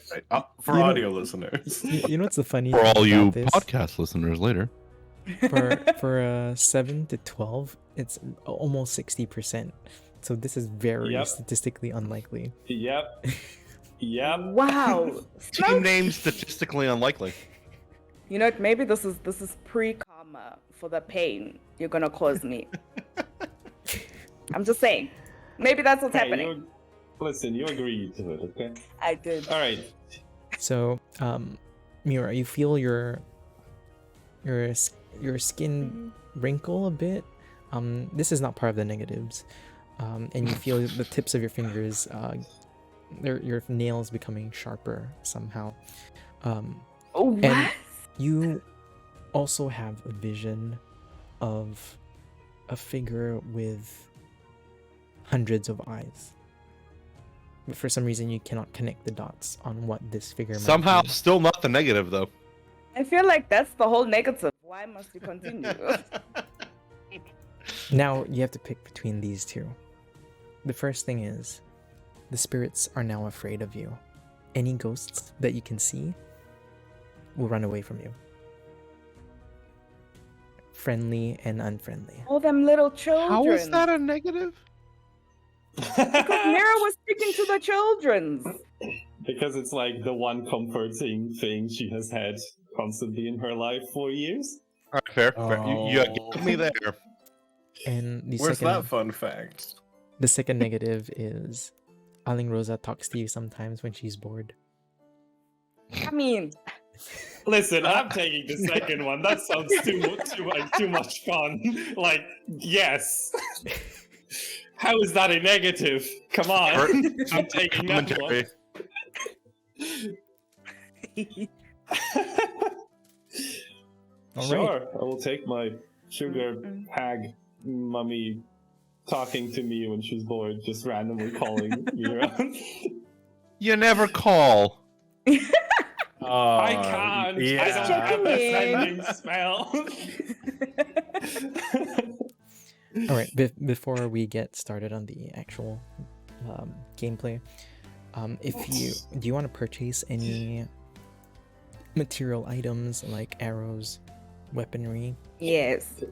For You know- audio listeners. You know what's the funny For thing all you about this? podcast listeners later. For 7 to 12, it's almost 60%. So this is very Yep. statistically unlikely. Yep. Yep. Wow. Team name statistically unlikely. You know what? Maybe this is pre-karma for the pain you're gonna cause me. I'm just saying. Maybe that's what's Hey, happening. listen, you agreed to it, okay? I did. All right. So, Mira, you feel your skin wrinkle a bit. This is not part of the negatives. And you feel the tips of your fingers, your nails becoming sharper somehow. Oh, what? And you also have a vision of a figure with hundreds of eyes. But for some reason, you cannot connect the dots on what this figure might Somehow, be. still not the negative though. I feel like that's the whole negative. Why must you continue? Now you have to pick between these two. The first thing is, the spirits are now afraid of you. Any ghosts that you can see will run away from you. Friendly and unfriendly. All them little children. How is that a negative? Because Mira was speaking to the children. Because it's like the one comforting thing she has had constantly in her life for years. All right, fair. fair. You got me there. And the Where's second, that fun fact? the second negative is Alingrosa talks to you sometimes when she's bored. I mean, Listen, I'm taking the second one. That sounds too much fun. Like, yes. How is that a negative? Come on. I'm taking that one. Commentary. All Sure, I will take my sugar hag mummy talking to me when she's bored, just randomly calling Mira. You never call. I can't. I Yeah. don't have the Checking sending spell. All right, before we get started on the actual gameplay, do you want to purchase any material items like arrows, weaponry? yes.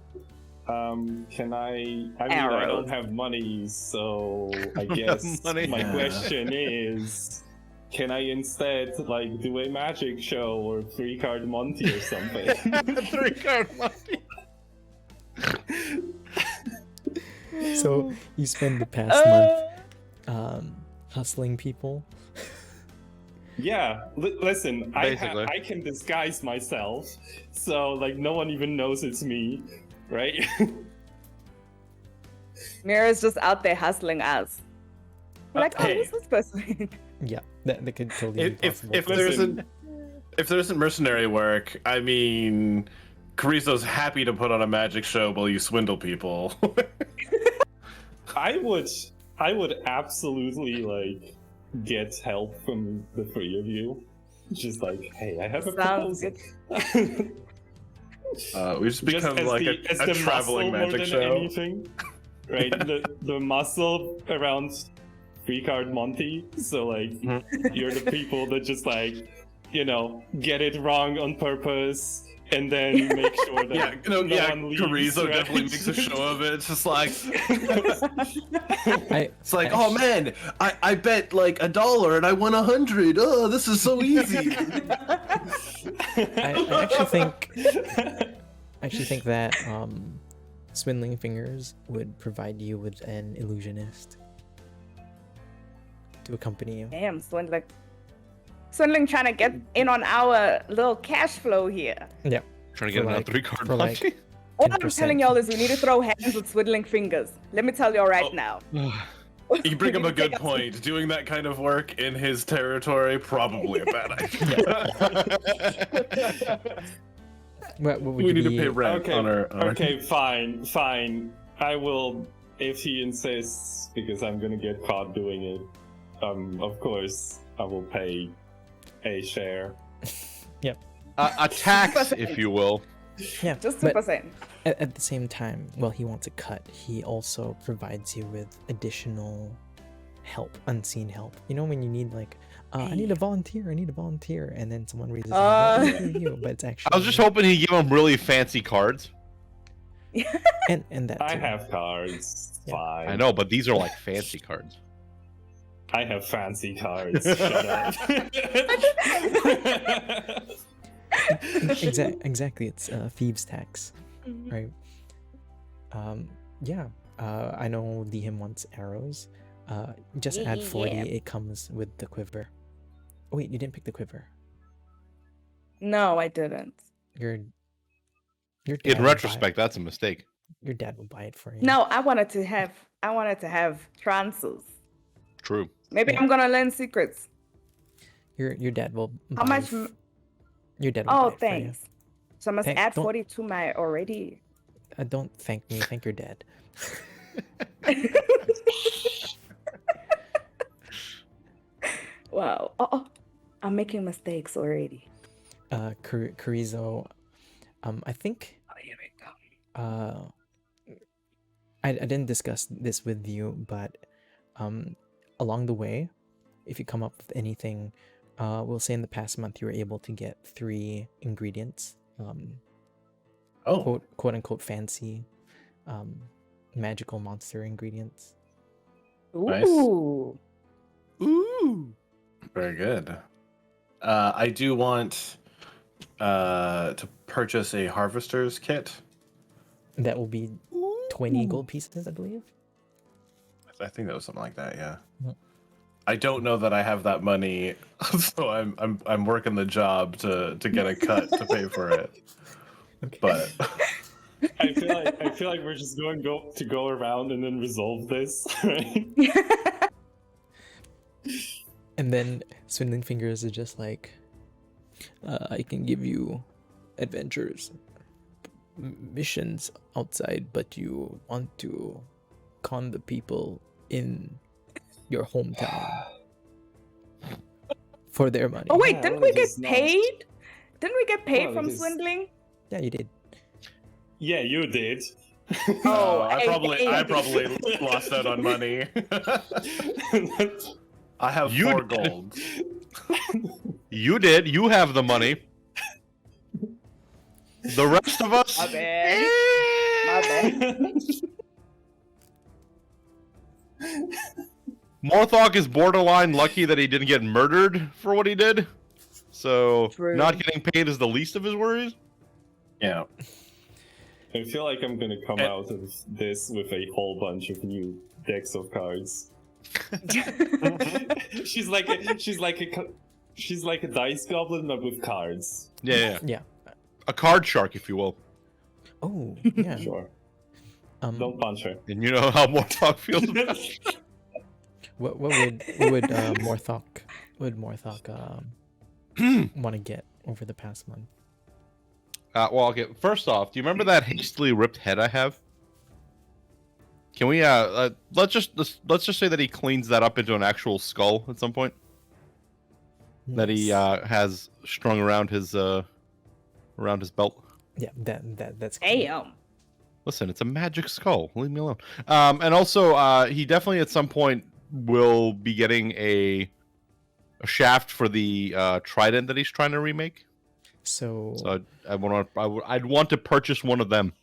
Can I mean, I Arrows. don't have money, so I don't have guess money. my Yeah. question is, can I instead like do a magic show or 3-card Monty or something? 3-card Monty. So you spend the past month hustling people. Yeah, listen, Basically. I can disguise myself, so like no one even knows it's me, right? Mira's just out there hustling us. We're like, oh, hey. who's this person? Yeah, that could totally be If possible. if there isn't mercenary work, I mean, Carizo's happy to put on a magic show while you swindle people. I would absolutely like get help from the 3 of you. Just like, hey, I have a Sounds proposal. We just become as like as a traveling muscle magic more show. than anything, right? the muscle around 3-card Monty. So like, you're the people that just like, you know, get it wrong on purpose. And then make sure that Yeah, no one leaves. Carizo right? definitely makes a show of it. It's just like I it's like, oh man, I bet like $1 and I won 100. Oh, this is so easy. I actually think that Swindling Fingers would provide you with an illusionist to accompany you. Damn, Swindling. Swindling trying to get in on our little cash flow here. Yeah. Trying to get For another like- 3-card for Monty. like- All I'm 10%. telling y'all is we need to throw hands with Swindling Fingers. Let me tell y'all right now. You bring up We a need to good take us- point. Doing that kind of work in his territory, probably a bad idea. What would we you need to be- pay rent Okay, on our. okay, fine. I will, if he insists, because I'm gonna get caught doing it. Of course, I will pay a share. A tax, if you will. Yeah, Just but 2%. at the same time, while he wants a cut, he also provides you with additional help, unseen help. You know, when you need like, I need a volunteer, and then someone raises their hand, "Oh, you," but it's actually. I was just hoping he'd give him really fancy cards. And that I too. have cards. Yeah. Fine. I know, but these are like fancy cards. I have fancy cards. Shut up. Exactly, it's thieves' tax, right? Yeah. I know Dihim wants arrows. Just add 40. Yeah. It comes with the quiver. Oh, wait, you didn't pick the quiver. No, I didn't. Your dad In will buy retrospect, that's a mistake. your dad will buy it for you. No, I wanted to have trances. True. Maybe Yeah. I'm gonna learn secrets. Your dad will. How buy much? Your dad will Oh, buy it for you. thanks. So I must Thank- add don't- 40 to my already. Don't thank me. Thank your dad. Wow. Oh, I'm making mistakes already. Carizo, I think Oh, here we go. I didn't discuss this with you, but along the way, if you come up with anything, we'll say in the past month you were able to get 3 ingredients, Oh, quote unquote fancy, magical monster ingredients. Nice. Ooh. Ooh. very good. I do want to purchase a harvester's kit. That will be 20 gold pieces, I believe. I think that was something like that. Yeah. Mm. I don't know that I have that money, so I'm working the job to get a cut to pay for it. Okay. But I feel like we're just going to go around and then resolve this, right? And then Swindling Fingers is just like, I can give you adventures, missions outside, but you want to con the people in your hometown for their money. Oh wait, Yeah, didn't well, we get it's not- paid? Didn't we get paid Well, from it is- swindling? Yeah, you did. Yeah, you did. Oh, I probably lost out on money. I have You 4 did. gold. You did. You have the money. The rest of us. My bad. My out there. Morthok is borderline lucky that he didn't get murdered for what he did. So True. not getting paid is the least of his worries. Yeah. I feel like I'm gonna come out of this with a whole bunch of new decks of cards. she's like a dice goblin, but with cards. Yeah. A card shark, if you will. Oh, yeah. Sure. Don't punch her. And you know how Morthok feels about it. What would Morthok want to get over the past month? Well, okay. First off, do you remember that hastily ripped head I have? Can we let's just say that he cleans that up into an actual skull at some point that he has strung around his belt. Yeah, that's cool. Damn. Listen, it's a magic skull. Leave me alone. And also, he definitely at some point will be getting a shaft for the trident that he's trying to remake. So I'd want to purchase one of them.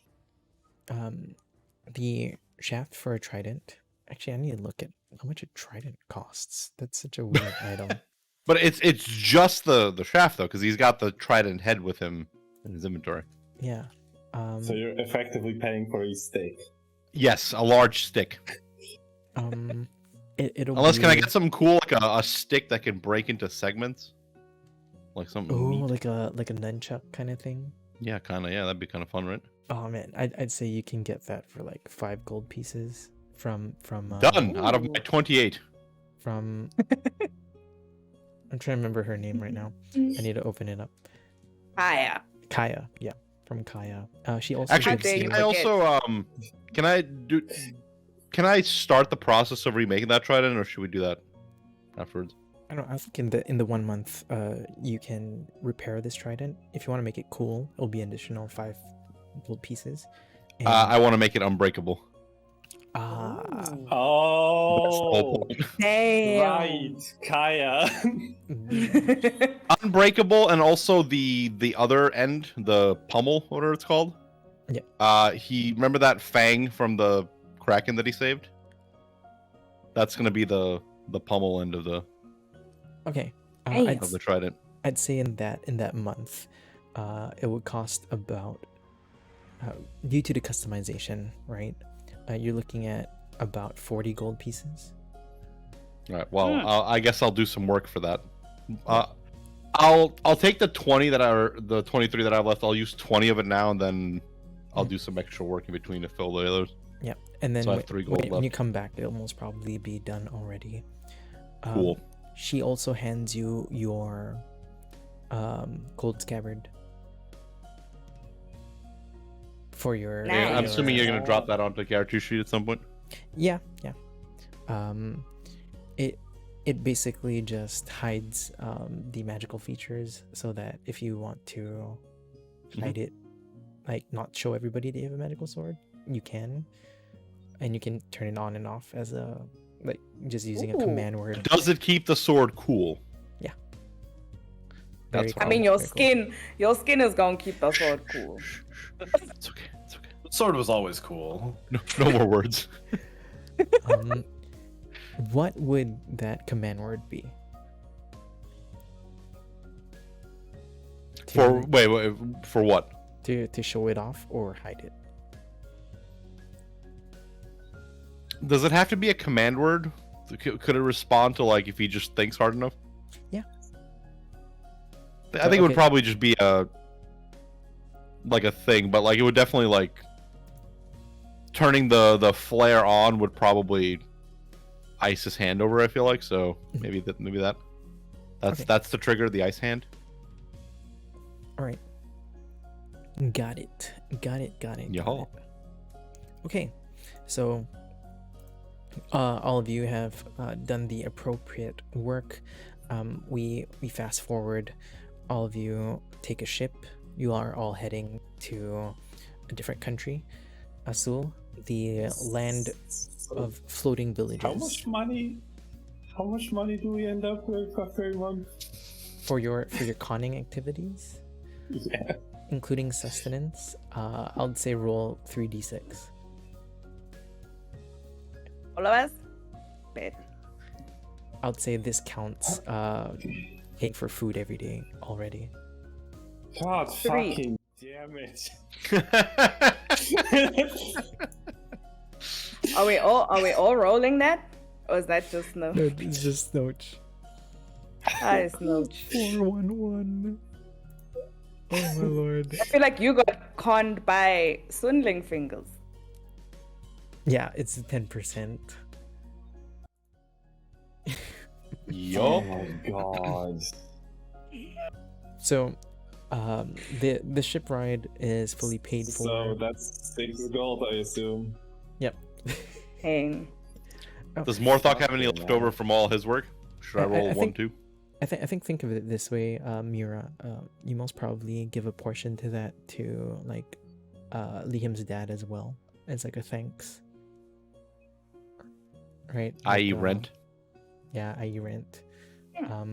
the shaft for a trident. Actually, I need to look at how much a trident costs. That's such a weird item. But it's just the shaft though, because he's got the trident head with him in his inventory. Yeah. So you're effectively paying for a stick. Yes, a large stick. It'll Unless, be... can I get something cool like a stick that can break into segments, like something? Oh, neat? like a nunchuck kind of thing. Yeah, kind of. Yeah, that'd be kind of fun, right? Oh man, I'd say you can get that for like 5 gold pieces from Done out of my 28. from. I'm trying to remember her name right now. I need to open it up. Kaya. Kaya, yeah, from Kaya. She also Actually, gives you... can I also can I start the process of remaking that trident, or should we do that afterwards? I don't know. I think in the 1 month, you can repair this trident. If you want to make it cool, it'll be an additional 5 gold pieces. And, I want to make it unbreakable. Oh, Damn. right, Kaya. Unbreakable, and also the other end, the pummel, whatever it's called. Yeah. He remember that fang from the Kraken that he saved? That's gonna be the pummel end of the Okay. Hey. of the trident. I'd say in that month, it would cost about, due to the customization, right? You're looking at about 40 gold pieces. All right. Well, I guess I'll do some work for that. I'll take the 20 the 23 that I have left. I'll use 20 of it now, and then I'll do some extra work in between to fill the others. Yeah, and then So I have 3 gold when you left. come back, it'll most probably be done already. Cool. She also hands you your gold scabbard for your. Nice. I'm assuming you're gonna drop that onto the character sheet at some point. Yeah. It basically just hides the magical features so that if you want to hide it, like not show everybody that you have a magical sword, you can, and you can turn it on and off as a like just using a command word. Does it keep the sword cool? Yeah. That's Very what I mean, your very cool. skin is gonna keep the sword cool. It's okay. It's okay. The sword was always cool. No more words. What would that command word be? For wait, for what? To show it off or hide it? Does it have to be a command word? Could it respond to like if he just thinks hard enough? Yeah. I think it would Okay. probably just be a thing, but like it would definitely like turning the flare on would probably ice his hand over. I feel like so maybe that Okay. that's the trigger, the ice hand. All right. Got it. Yeah. Okay, so all of you have done the appropriate work. We fast forward. All of you take a ship. You are all heading to a different country, Azul, the land of floating villages. How much money do we end up with after a month? For your conning activities? Yeah. including sustenance, I would say roll 3d6. All of us? Bet. I would say this counts paying for food every day already. God 3. fucking damn it. Are we all rolling that? Or is that just no? No, it's just Snooch. Hi, Snooch. 411. Oh my lord. I feel like you got conned by swindling fingers. Yeah, it's 10%. Oh Yo. my god. So, the ship ride is fully paid for. So that's 6 gold, I assume. Yep. Hang. Does Morthok have any Fucking left over from all his work? Should I roll I one think- too? I think of it this way, Mira. You most probably give a portion to that to like Liam's dad as well, as like a thanks. Right? I.e. Like, rent. Yeah, i.e. rent. Yeah.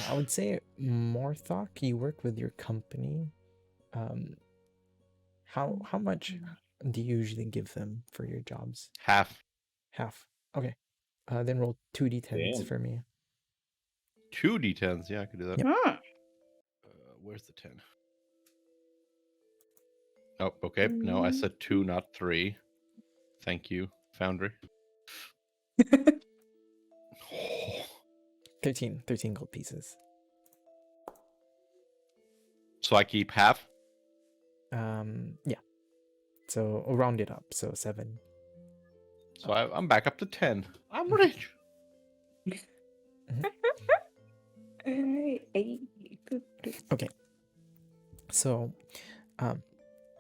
I would say Morthok, you work with your company. How much do you usually give them for your jobs? Half. Half. Okay. Then roll 2d10s Damn. for me. 2 d10s. Yeah, I could do that. Yep. Hmm. Where's the 10? Oh, okay. No, I said 2, not 3. Thank you, Foundry. 13 gold pieces. So I keep half. Yeah. So I'll round it up. So 7. So I'm back up to 10. I'm rich. Okay. So,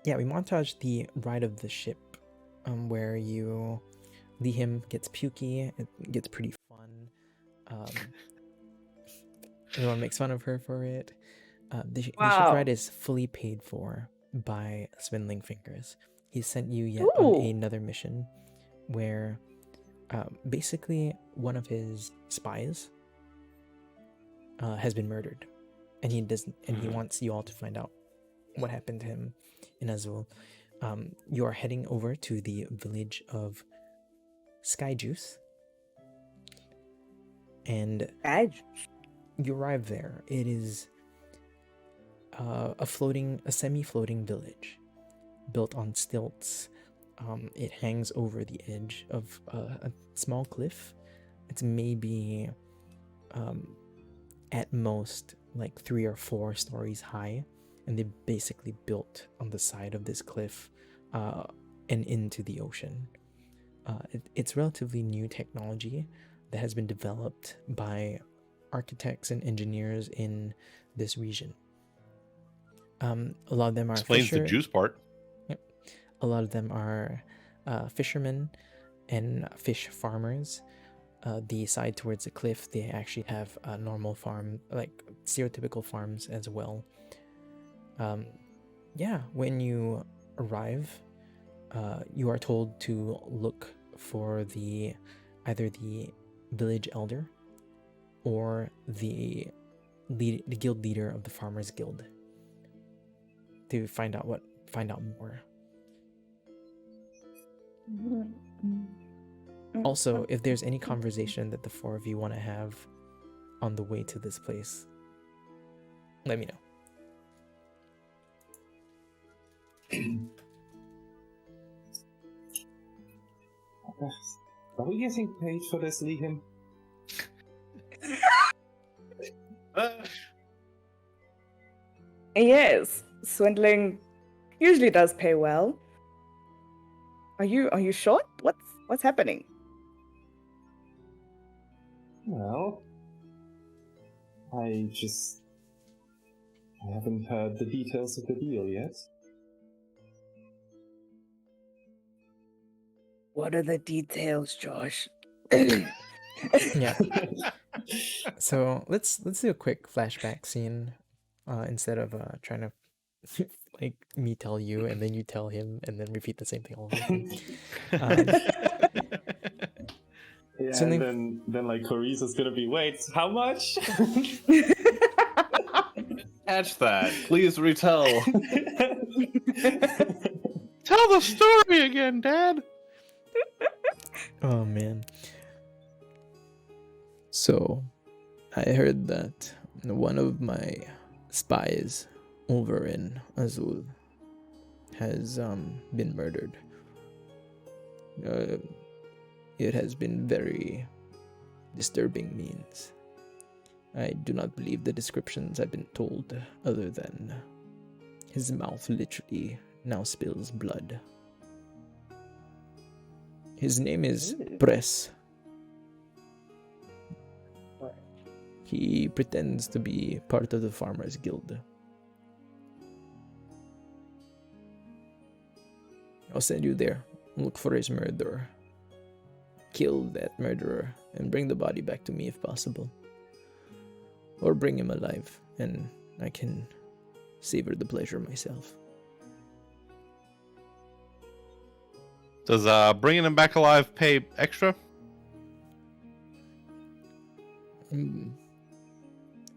yeah, we montage the ride of the ship, where Liam gets pukey. It gets pretty fun. Everyone makes fun of her for it. The ship Wow. ride is fully paid for by Swindling Fingers. He sent you yet on Ooh. another mission where basically one of his spies has been murdered, and he wants you all to find out what happened to him in Azul. You are heading over to the village of Skyjuice, and you arrive there. It is a semi-floating village built on stilts. It hangs over the edge of a small cliff. It's maybe at most like 3 or 4 stories high, and they basically built on the side of this cliff and into the ocean. It's relatively new technology that has been developed by architects and engineers in this region. A lot of them are Explains the juice part. A lot of them are fishermen and fish farmers. The side towards the cliff, they actually have a normal farm, like stereotypical farms as well. Yeah, when you arrive, you are told to look for either the village elder or the guild leader of the Farmers Guild to find out more. Also, if there's any conversation that the 4 of you want to have on the way to this place, let me know. Are we getting paid for this, Liam? Yes, swindling usually does pay well. Are you short? What's happening? Well, I haven't heard the details of the deal yet. What are the details, Josh? Yeah. So let's do a quick flashback scene instead of trying to like me tell you and then you tell him and then repeat the same thing all over again. Yeah, So and then like Carisa's gonna be, wait, how much? catch that. Please retell. Tell the story again, Dad. Oh man. So, I heard that one of my spies over in Azul has been murdered. It has been very disturbing means. I do not believe the descriptions I've been told, other than his mouth literally now spills blood. His name is Press. He pretends to be part of the Farmers Guild. I'll send you there. Look for his murderer. Kill that murderer and bring the body back to me if possible. Or bring him alive, and I can savor the pleasure myself. Does bringing him back alive pay extra?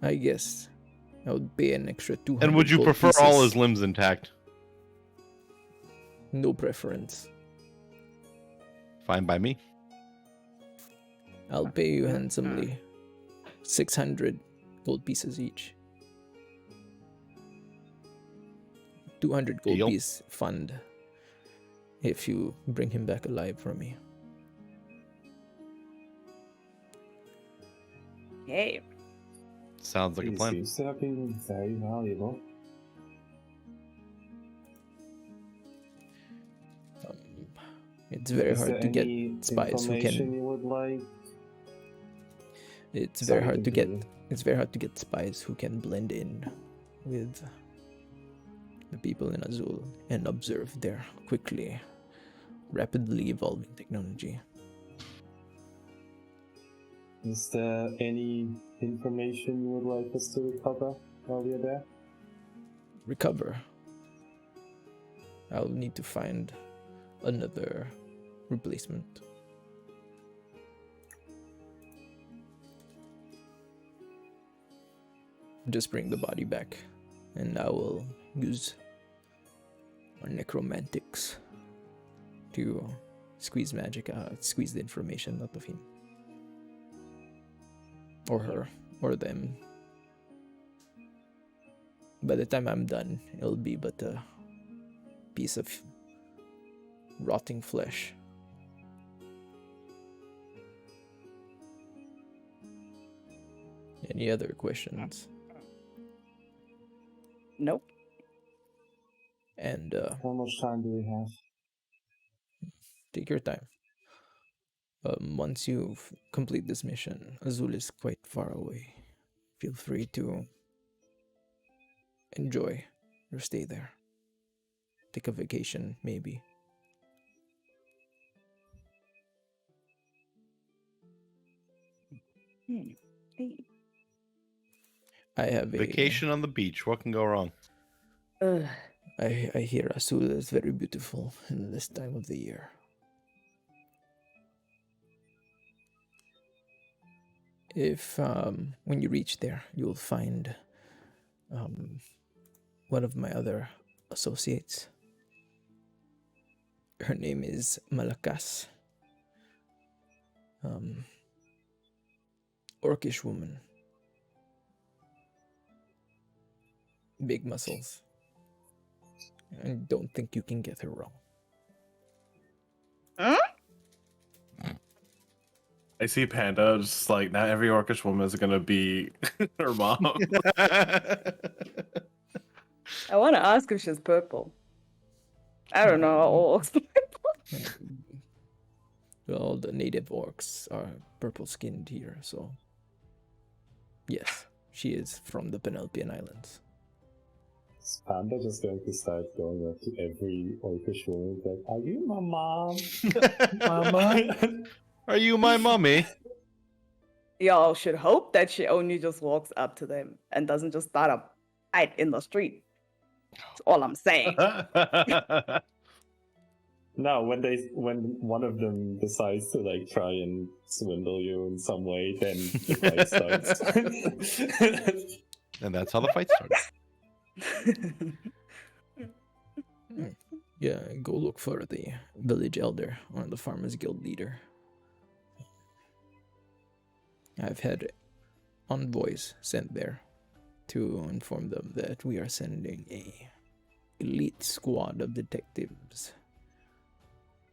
I guess I would pay an extra 200. And would you gold prefer pieces. all his limbs intact? No preference. Fine by me. I'll pay you handsomely. 600 gold pieces each. 200 gold Deal. piece fund if you bring him back alive for me. Hey. Sounds like a He plan. seems to have been very valuable. It's very Is hard there to get any spies who information can. you would like? It's very Sorry, hard to get. continue. It's very hard to get spies who can blend in with the people in Azul and observe their quickly, rapidly evolving technology. Is there any information you would like us to recover while we're there? Recover. I'll need to find another replacement. Just bring the body back, and I will use our necromantics to squeeze the information out of him. Or her, or them. By the time I'm done, it'll be but a piece of rotting flesh. Any other questions? Nope. And How much time do we have? take your time. Once you complete this mission, Azul is quite far away. Feel free to enjoy your stay there. Take a vacation, maybe. Hey. I have a Vacation on the beach. What can go wrong? Ugh. I hear Azul is very beautiful in this time of the year. If when you reach there, you'll find one of my other associates. Her name is Malakas. Orcish woman. Big muscles. I don't think you can get her wrong. I see Panda just like not every orcish woman is gonna be her mom. I want to ask if she's purple. I don't know. All Well, the native orcs are purple skinned here, so yes, she is from the Penelopean Islands. Is Panda just going to start going up to every orcish woman like, are you my mom? Mama? Are you my mummy? Y'all should hope that she only just walks up to them and doesn't just start a fight in the street. That's all I'm saying. No, when one of them decides to like try and swindle you in some way, then the fight starts. And that's how the fight started. Yeah, go look for the village elder or the farmers guild leader. I've had envoys sent there to inform them that we are sending a elite squad of detectives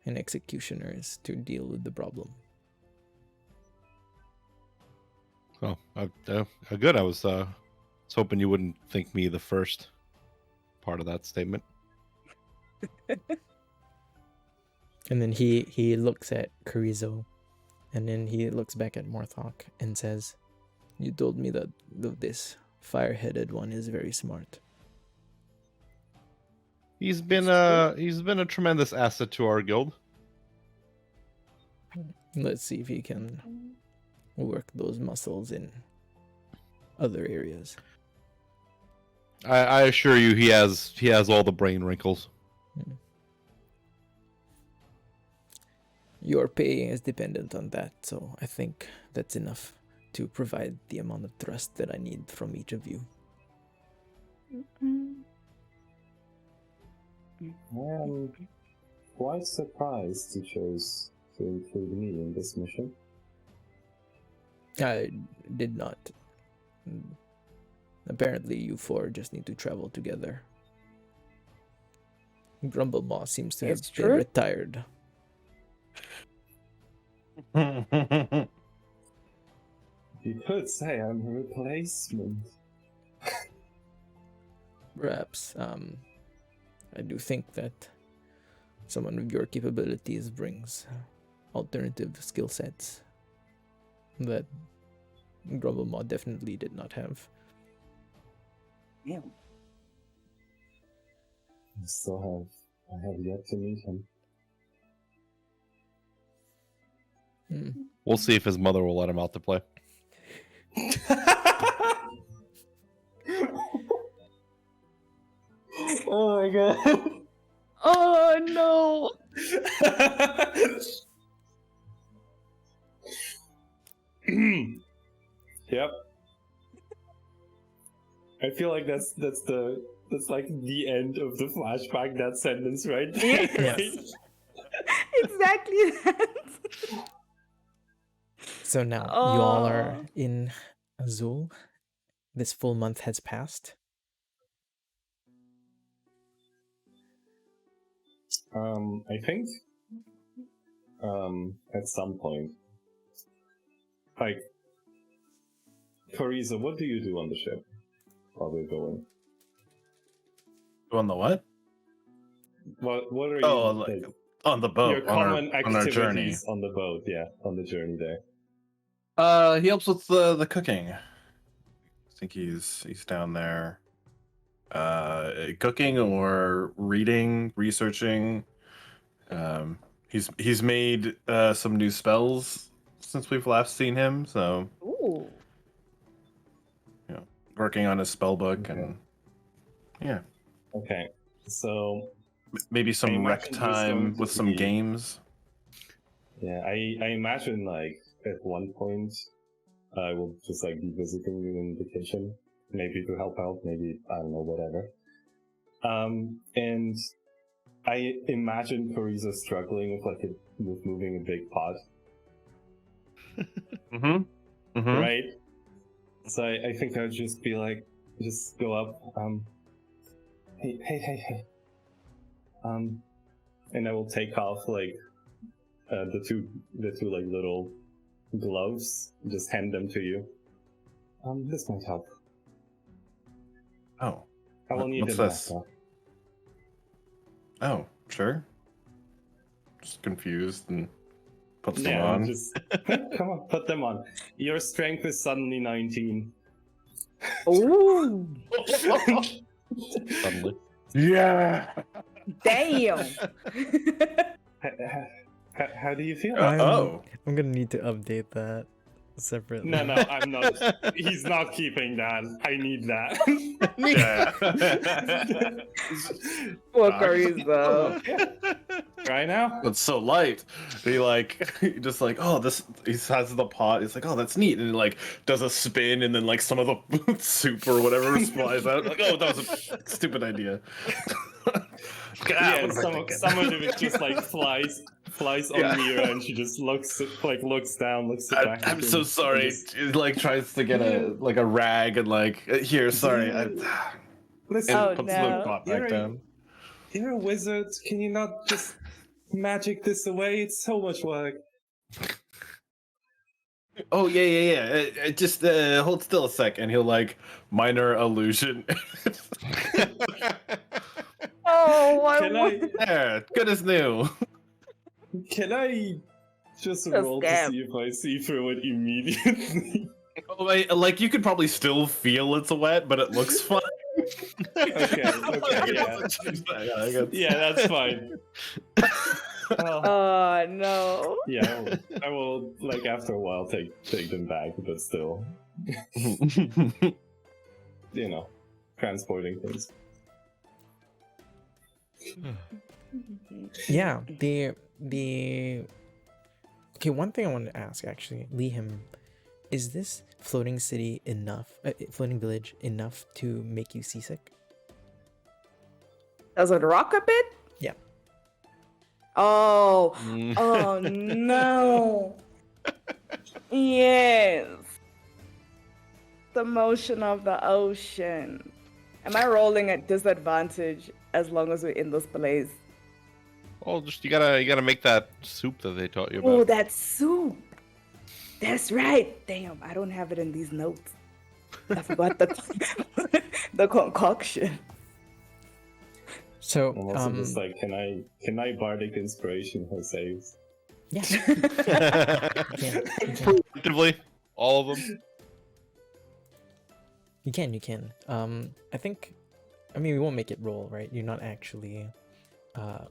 and executioners to deal with the problem. Oh, good. I was hoping you wouldn't think me the first part of that statement. And then he looks at Carrizo, and then he looks back at Morthok and says, "You told me that this fire-headed one is very smart." He's been a tremendous asset to our guild. Let's see if he can work those muscles in other areas. I assure you, he has all the brain wrinkles. Your pay is dependent on that, so I think that's enough to provide the amount of trust that I need from each of you. I'm quite surprised you chose to include me in this mission. I did not. Apparently, you four just need to travel together. Grumblemaw seems to have It's been true. retired. You could say I'm a replacement. Perhaps, I do think that someone with your capabilities brings alternative skill sets that Grumblemaw definitely did not have. Yeah. I have yet to meet him. We'll see if his mother will let him out to play. Oh my god. Oh no! Yep. I feel like that's like the end of the flashback, that sentence right there. Yes. Exactly that. So now you all are Oh. in Azul. This full month has passed. I think at some point, like, Carissa, what do you do on the ship while we're going? On the what? What are Oh, you, like on the boat, your on common our journey. activities on the boat? Yeah, on the journey there. He helps with the cooking. I think he's down there, cooking or reading, researching. He's made some new spells since we've last seen him. So Ooh. working on his spell book Okay. and yeah, Okay, so maybe some imagine rec he's time going to with some be- games. yeah, I imagine like at one point I will just like be visiting you in the kitchen, maybe to help out, maybe I don't know, whatever. And I imagine Carissa struggling with moving a big pot, Mm-hmm. right? So I think I'd just be like, just go up, hey, and I will take off like the two like little gloves, just hand them to you. This might help. Oh, I will need what's it this? after. Oh, sure. Just confused and puts them Yeah, on. just come on, put them on. Your strength is suddenly 19. Ooh. Suddenly. Yeah. Damn. How do you feel? I'm Oh. gonna need to update that separately. No, I'm not. He's not keeping that. I need that. Poor Carissa. Right now? It's so light. He just like, oh, this. He has the pot. He's like, oh, that's neat, and he like does a spin, and then like some of the soup or whatever flies out. Like, oh, that was a stupid idea. Yeah, some of it just like flies on Mira, and she just looks down, looks at back. I'm so sorry. He like tries to get a rag and like here, sorry. Listen, Oh, puts no. the pot back down. You're a wizard. Can you not just magic this away? It's so much work. Oh yeah. Just hold still a sec, and he'll like minor illusion. Oh, Can I There, good as new. can I just A roll to scam. see if I see through it immediately? Oh, wait, like you could probably still feel it's wet, but it looks fine. Okay, yeah, that's fine. Oh no. Yeah, I will like after a while take them back, but still, transporting things. Yeah, the okay. One thing I wanted to ask actually, Lihim, is this floating city enough? Floating village enough to make you seasick? Does it rock a bit? Yeah. Oh. Oh no. Yes. The motion of the ocean. Am I rolling at disadvantage as long as we're in this place? Well, just you gotta make that soup that they taught you Oh, about. that soup. That's right. Damn, I don't have it in these notes. I forgot the concoction. So I'm also just like, can I bardic inspiration her saves? yeah. Preemptively, all of them. You can. I think. I mean, we won't make it roll, right? You're not actually.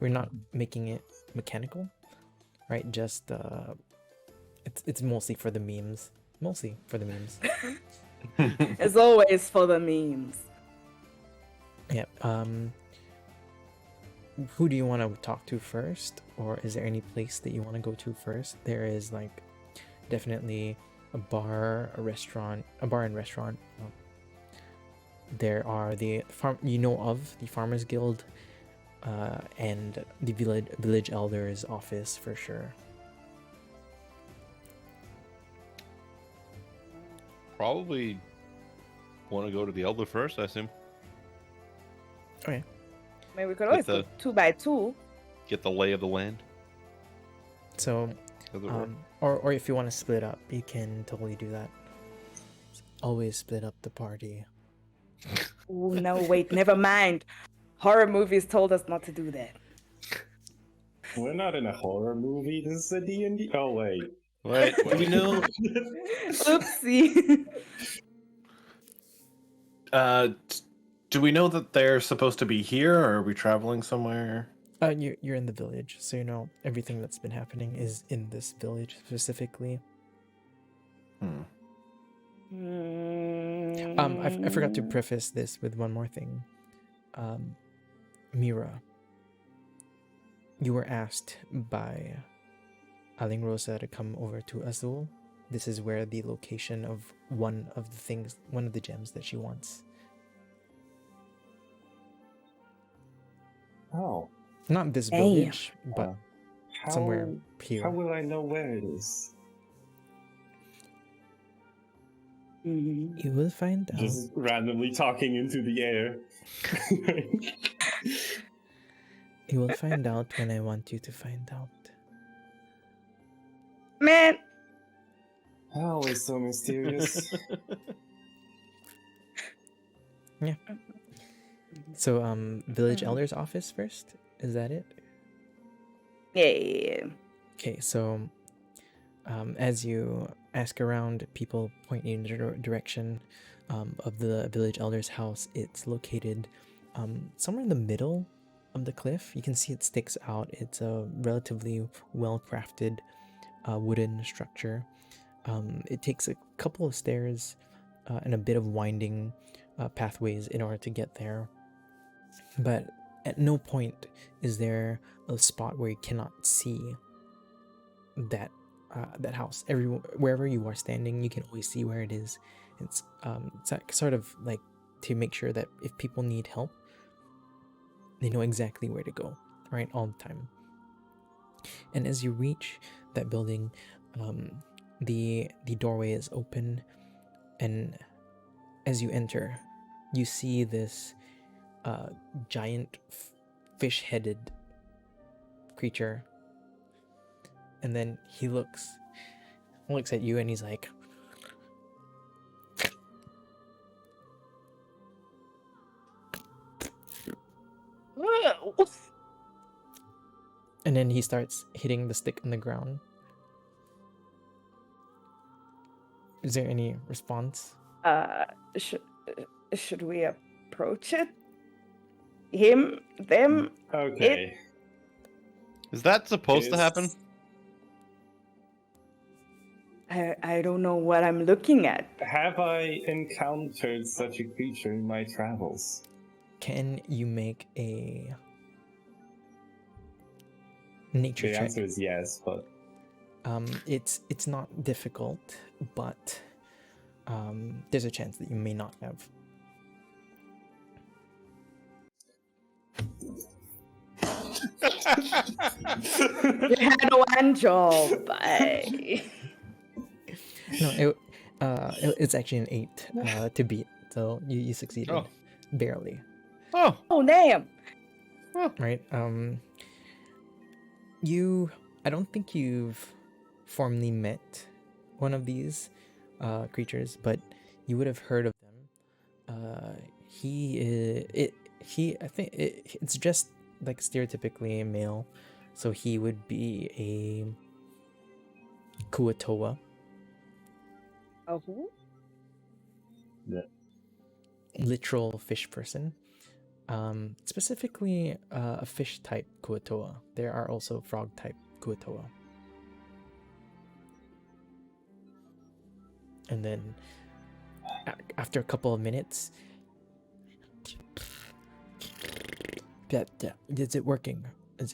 We're not making it mechanical, right? Just it's mostly for the memes. Mostly for the memes. It's always for the memes. Yeah. Who do you want to talk to first, or is there any place that you want to go to first? There is like definitely a bar and restaurant. There are the the Farmers Guild, and the village elders office for sure. Probably want to go to the elder first, I assume. Okay. I mean, we could always go 2 by 2. Get the lay of the land. So, Does it work? or if you want to split up, you can totally do that. Always split up the party. Oh no, wait, never mind. Horror movies told us not to do that. We're not in a horror movie. This is a D&D. Oh wait. Wait, Do we know? Oopsie. Do we know that they're supposed to be here, or are we traveling somewhere? You're in the village, so you know everything that's been happening is in this village specifically. I forgot to preface this with one more thing. Mira, you were asked by Aling Rosa to come over to Azul. This is where the location of one of the gems that she wants. Oh. Not this Damn. village, but somewhere here. How will I know where it is? Mhm. You will find out. Just randomly talking into the air. You will find out when I want you to find out. Man, Always so mysterious. So, village elder's office first? Is that it? yeah. Okay, so as you ask around, people point you in the direction of the village elder's house. It's located somewhere in the middle of the cliff. You can see it sticks out. It's a relatively well-crafted wooden structure. It takes a couple of stairs and a bit of winding pathways in order to get there. But at no point is there a spot where you cannot see that house. Wherever you are standing, you can always see where it is. It's sort of like to make sure that if people need help, they know exactly where to go, right, all the time. And as you reach that building, the doorway is open, and as you enter, you see this giant fish-headed creature, and then he looks at you and he's like, and then he starts hitting the stick on the ground. Is there any response? Should we approach it? Him, them? Okay. Is that supposed to happen? I don't know what I'm looking at. Have I encountered such a creature in my travels? Can you make a nature The check? answer is yes, but It's not difficult, but there's a chance that you may not have. You had one job. No, it's actually an 8 to beat, so you succeeded Oh. barely, Oh, Oh damn! right? I don't think you've formally met one of these creatures, but you would have heard of them. I think it's just like stereotypically a male, so he would be a Kuatoa. Oh. Literal fish person. Specifically a fish type Kuatoa. There are also frog type Kuatoa. And then after a couple of minutes, yeah, is it working? Is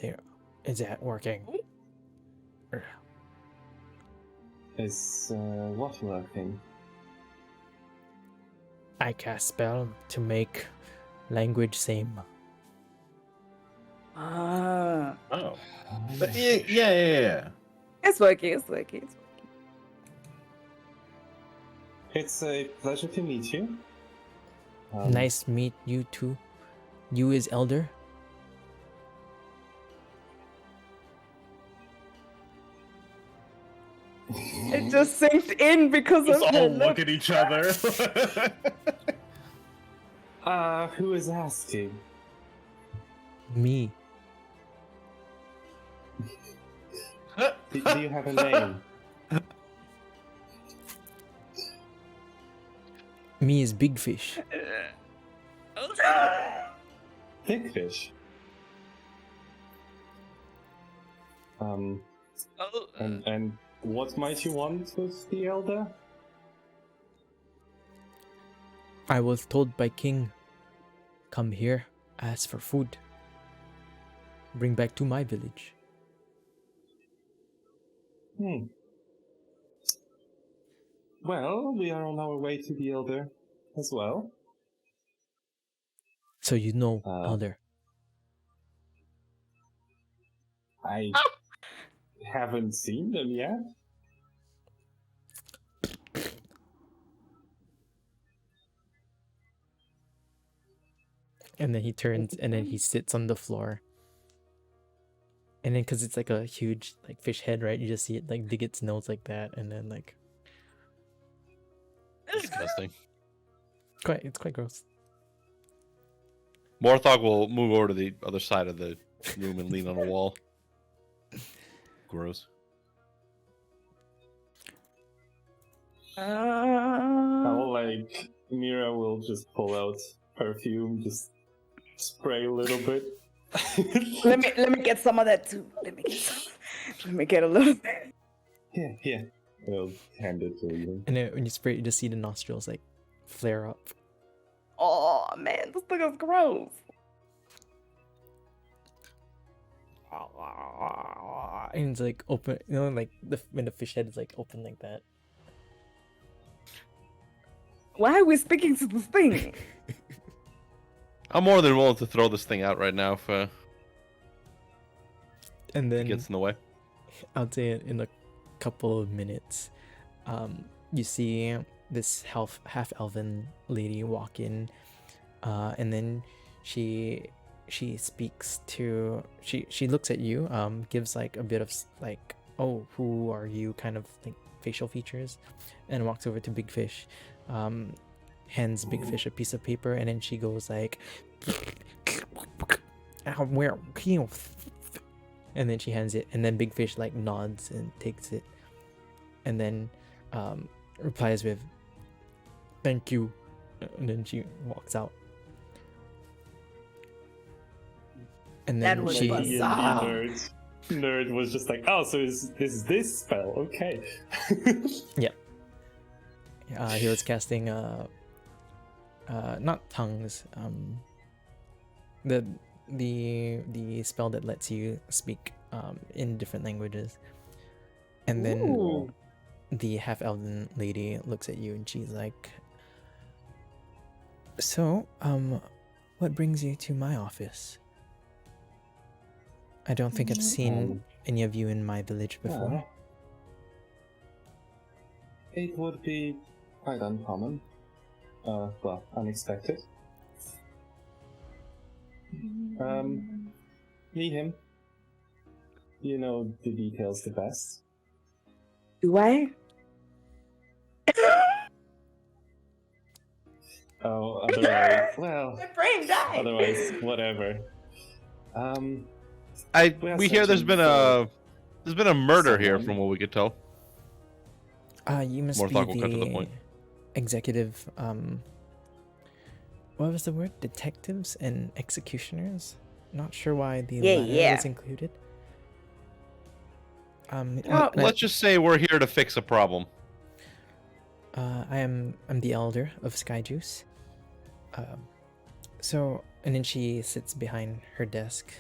that working? is what working? I cast spell to make language same. Ah. Oh. But yeah. It's working. It's a pleasure to meet you. Nice meet you too. You is elder. It just synced in because Let's of her all look. look at each other. Who is asking? Me. Do you have a name? Me is big fish. Big fish. And what might you want with the elder? I was told by King, come here, ask for food. Bring back to my village. Well, we are on our way to the elder as well. So you know, elder. I haven't seen them yet. And then he turns and then he sits on the floor. And then because it's like a huge like fish head, right? You just see it like dig its nose like that, and then like disgusting. it's quite gross. Morthog will move over to the other side of the room and lean on a wall. Gross. How like Mira will just pull out perfume, just spray a little bit. Let me get some of that too. Let me get a little bit. Here. I'll hand it to you. And then when you spray it, you just see the nostrils like flare up. Oh man, this thing is gross. And it's like open, you know, like when the fish head is like open like that. Why are we speaking to this thing? I'm more than willing to throw this thing out right now if And it then gets in the way. I'll say in a couple of minutes, you see this half elven lady walk in, and then she speaks to she looks at you, gives like a bit of like, oh, who are you, kind of like facial features, and walks over to Big Fish, hands Big Fish a piece of paper, and then she goes like, where, and then she hands it, and then Big Fish like nods and takes it, and then replies with, thank you, and then she walks out. And That then was she bizarre. Nerd was just like, oh, so is this spell? Okay. he was casting not tongues, the spell that lets you speak in different languages. And then Ooh. the half elven lady looks at you and she's like, so what brings you to my office? I don't think I've seen any of you in my village before. It would be quite uncommon. Well, unexpected. Meet him. You know the details the best. Do I? Oh, otherwise, well, My brain died. otherwise, whatever. We hear there's been a murder here, someone- from what we could tell. You must More be thought will cut to the the point. executive, what was the word? Detectives and executioners? Not sure why the Yeah, latter yeah. was included. Well, Let's just say we're here to fix a problem. I'm the elder of Skyjuice. So, and then she sits behind her desk,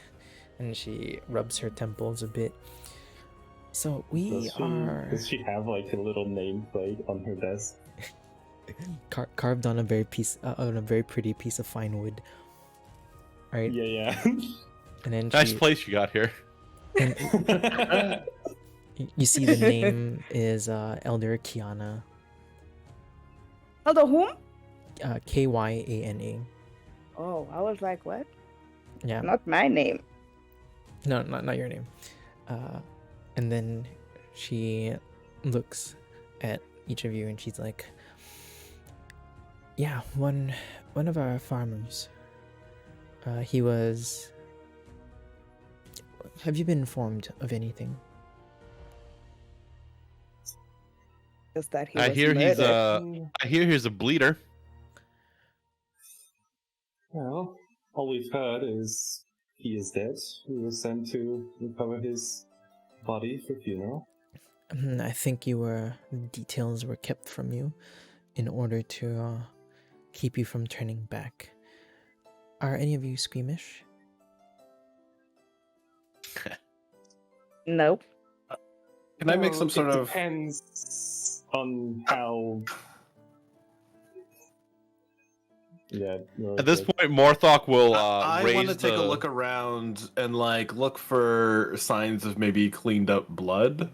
and she rubs her temples a bit. So we are Does she have like a little nameplate on her desk? carved on a very pretty piece of fine wood. Right, Yeah. and then Nice she, place you got here. and you see the name is Elder Kiana, Hold on, whom? Kyana. Oh, I was like, what? Yeah, Not my name. no, not your name. And then she looks at each of you and she's like, yeah, one of our farmers. He was. Have you been informed of anything? Just that he I was hear murdered. he's a bleeder. Well, all we've heard is he is dead. We were sent to recover his body for funeral. I think the details were kept from you in order to keep you from turning back. Are any of you squeamish? Nope. Can I make some sort it of? depends on how. Yeah. no, At this but- point, Morthok will I raise want to take the... a look around and like look for signs of maybe cleaned up blood.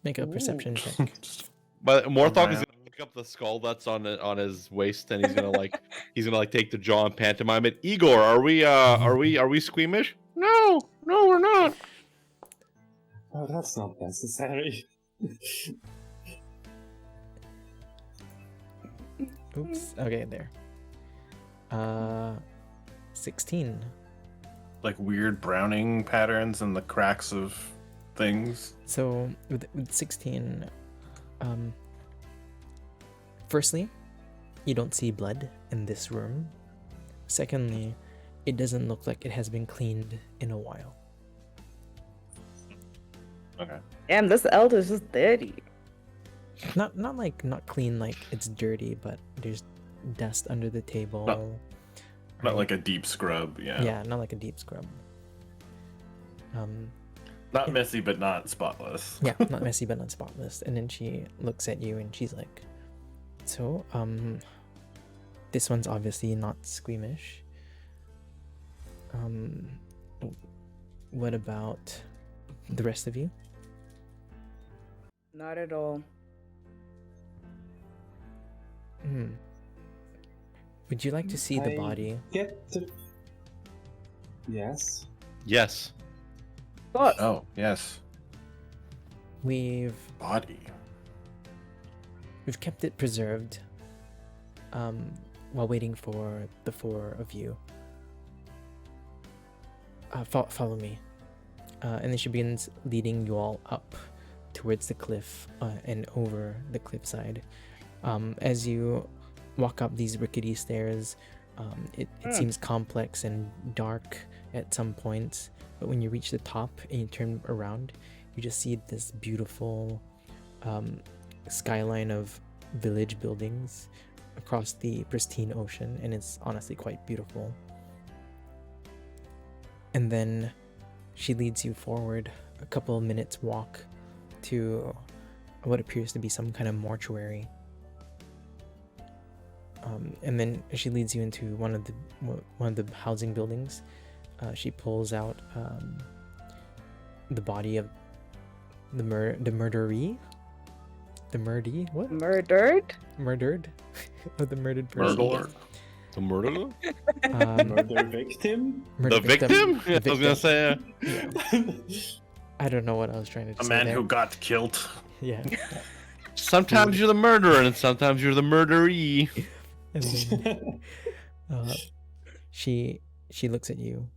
Make a perception check. Just But Morthok is Around. gonna pick up the skull that's on his waist, and he's gonna take the jaw and pantomime it. Igor, are we squeamish? No, we're not. Oh, that's not necessary. Oops. Okay, there. 16. like weird browning patterns in the cracks of things. So with 16, firstly, you don't see blood in this room. Secondly, it doesn't look like it has been cleaned in a while. Okay. Damn, this elder is just dirty. Not clean, like it's dirty, but there's dust under the table. Not right? like a deep scrub. Yeah. Yeah, not like a deep scrub. Not yeah. messy, but not spotless. Yeah, not messy but not spotless. And then she looks at you and she's like, so, this one's obviously not squeamish. What about the rest of you? Not at all. Would you like to see the body? Yes. Yes. What? Oh, yes. We've Body. kept it preserved while waiting for the four of you. Follow me. And then she begins leading you all up towards the cliff and over the cliffside. As you walk up these rickety stairs, it seems complex and dark at some points, but when you reach the top and you turn around, you just see this beautiful skyline of village buildings across the pristine ocean, and it's honestly quite beautiful. And then she leads you forward a couple of minutes walk to what appears to be some kind of mortuary. And then she leads you into one of the housing buildings. She pulls out the body of the murderee. The murdy? What? Murdered? Murdered? Of the murdered person. Murderer. The murderer? Murder victim? Murder The victim? The I was gonna say. I don't know what I was trying to A say man there. who got killed. Yeah. Sometimes you're the murderer, and sometimes you're the murderee. And then, she looks at you.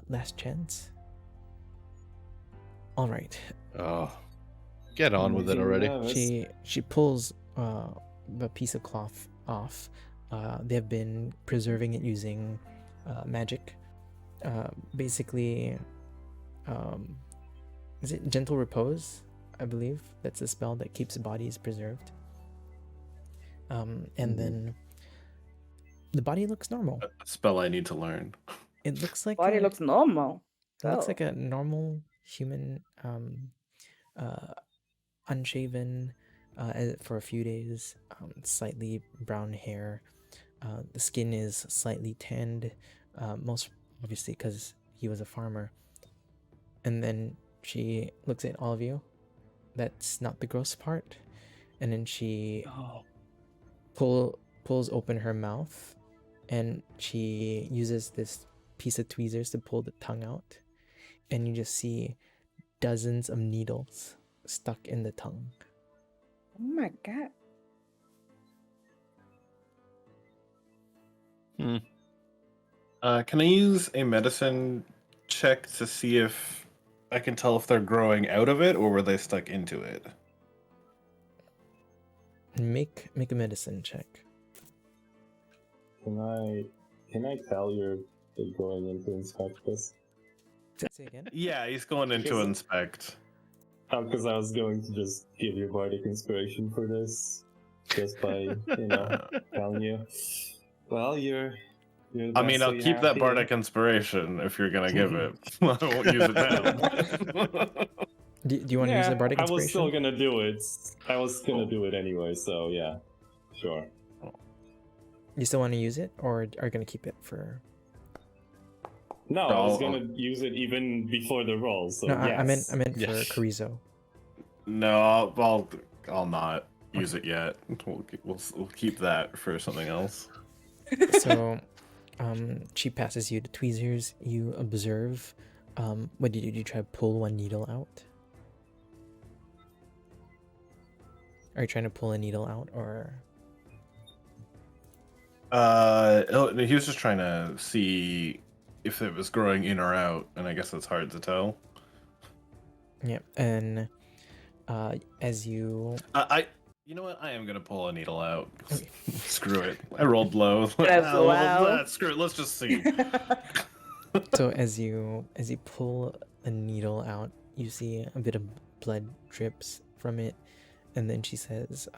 Last chance. All right. Oh, get on with it already. She pulls a piece of cloth off. They have been preserving it using magic. Basically, is it gentle repose? I believe that's a spell that keeps bodies preserved. And then the body looks normal. A spell I need to learn. It looks like Body looks normal. it looks Oh. like a normal human, unshaven for a few days, slightly brown hair. The skin is slightly tanned, most obviously because he was a farmer. And then she looks at all of you. That's not the gross part. And then she pulls open her mouth, and she uses this piece of tweezers to pull the tongue out, and you just see dozens of needles stuck in the tongue. Oh my god. Can I use a medicine check to see if I can tell if they're growing out of it or were they stuck into it? Make a medicine check. Can I tell you're going in to inspect this? Say again. Yeah, he's going in to inspect. Because I was going to just give you bardic inspiration for this, just by telling you. Well, you're the I mean, best I'll we keep have that here. bardic inspiration if you're gonna give it. I won't use it now. Do you want to use the bardic I inspiration? was still gonna do it. I was gonna do it anyway, so yeah, sure. You still want to use it, or are you gonna keep it for? No, I was No. gonna use it even before the roll. So No, yes. I meant Yes. for Carrizo. No, I'll not use it yet. We'll keep that for something else. So, she passes you the tweezers. You observe. What did you do? You try to pull one needle out? Are you trying to pull a needle out, or? He was just trying to see if it was growing in or out, and I guess it's hard to tell. Yeah, and as you You know what? I am gonna pull a needle out. Okay. Screw it. I rolled low. That's loud. Screw it. Let's just see. so as you pull a needle out, you see a bit of blood drips from it, and then she says,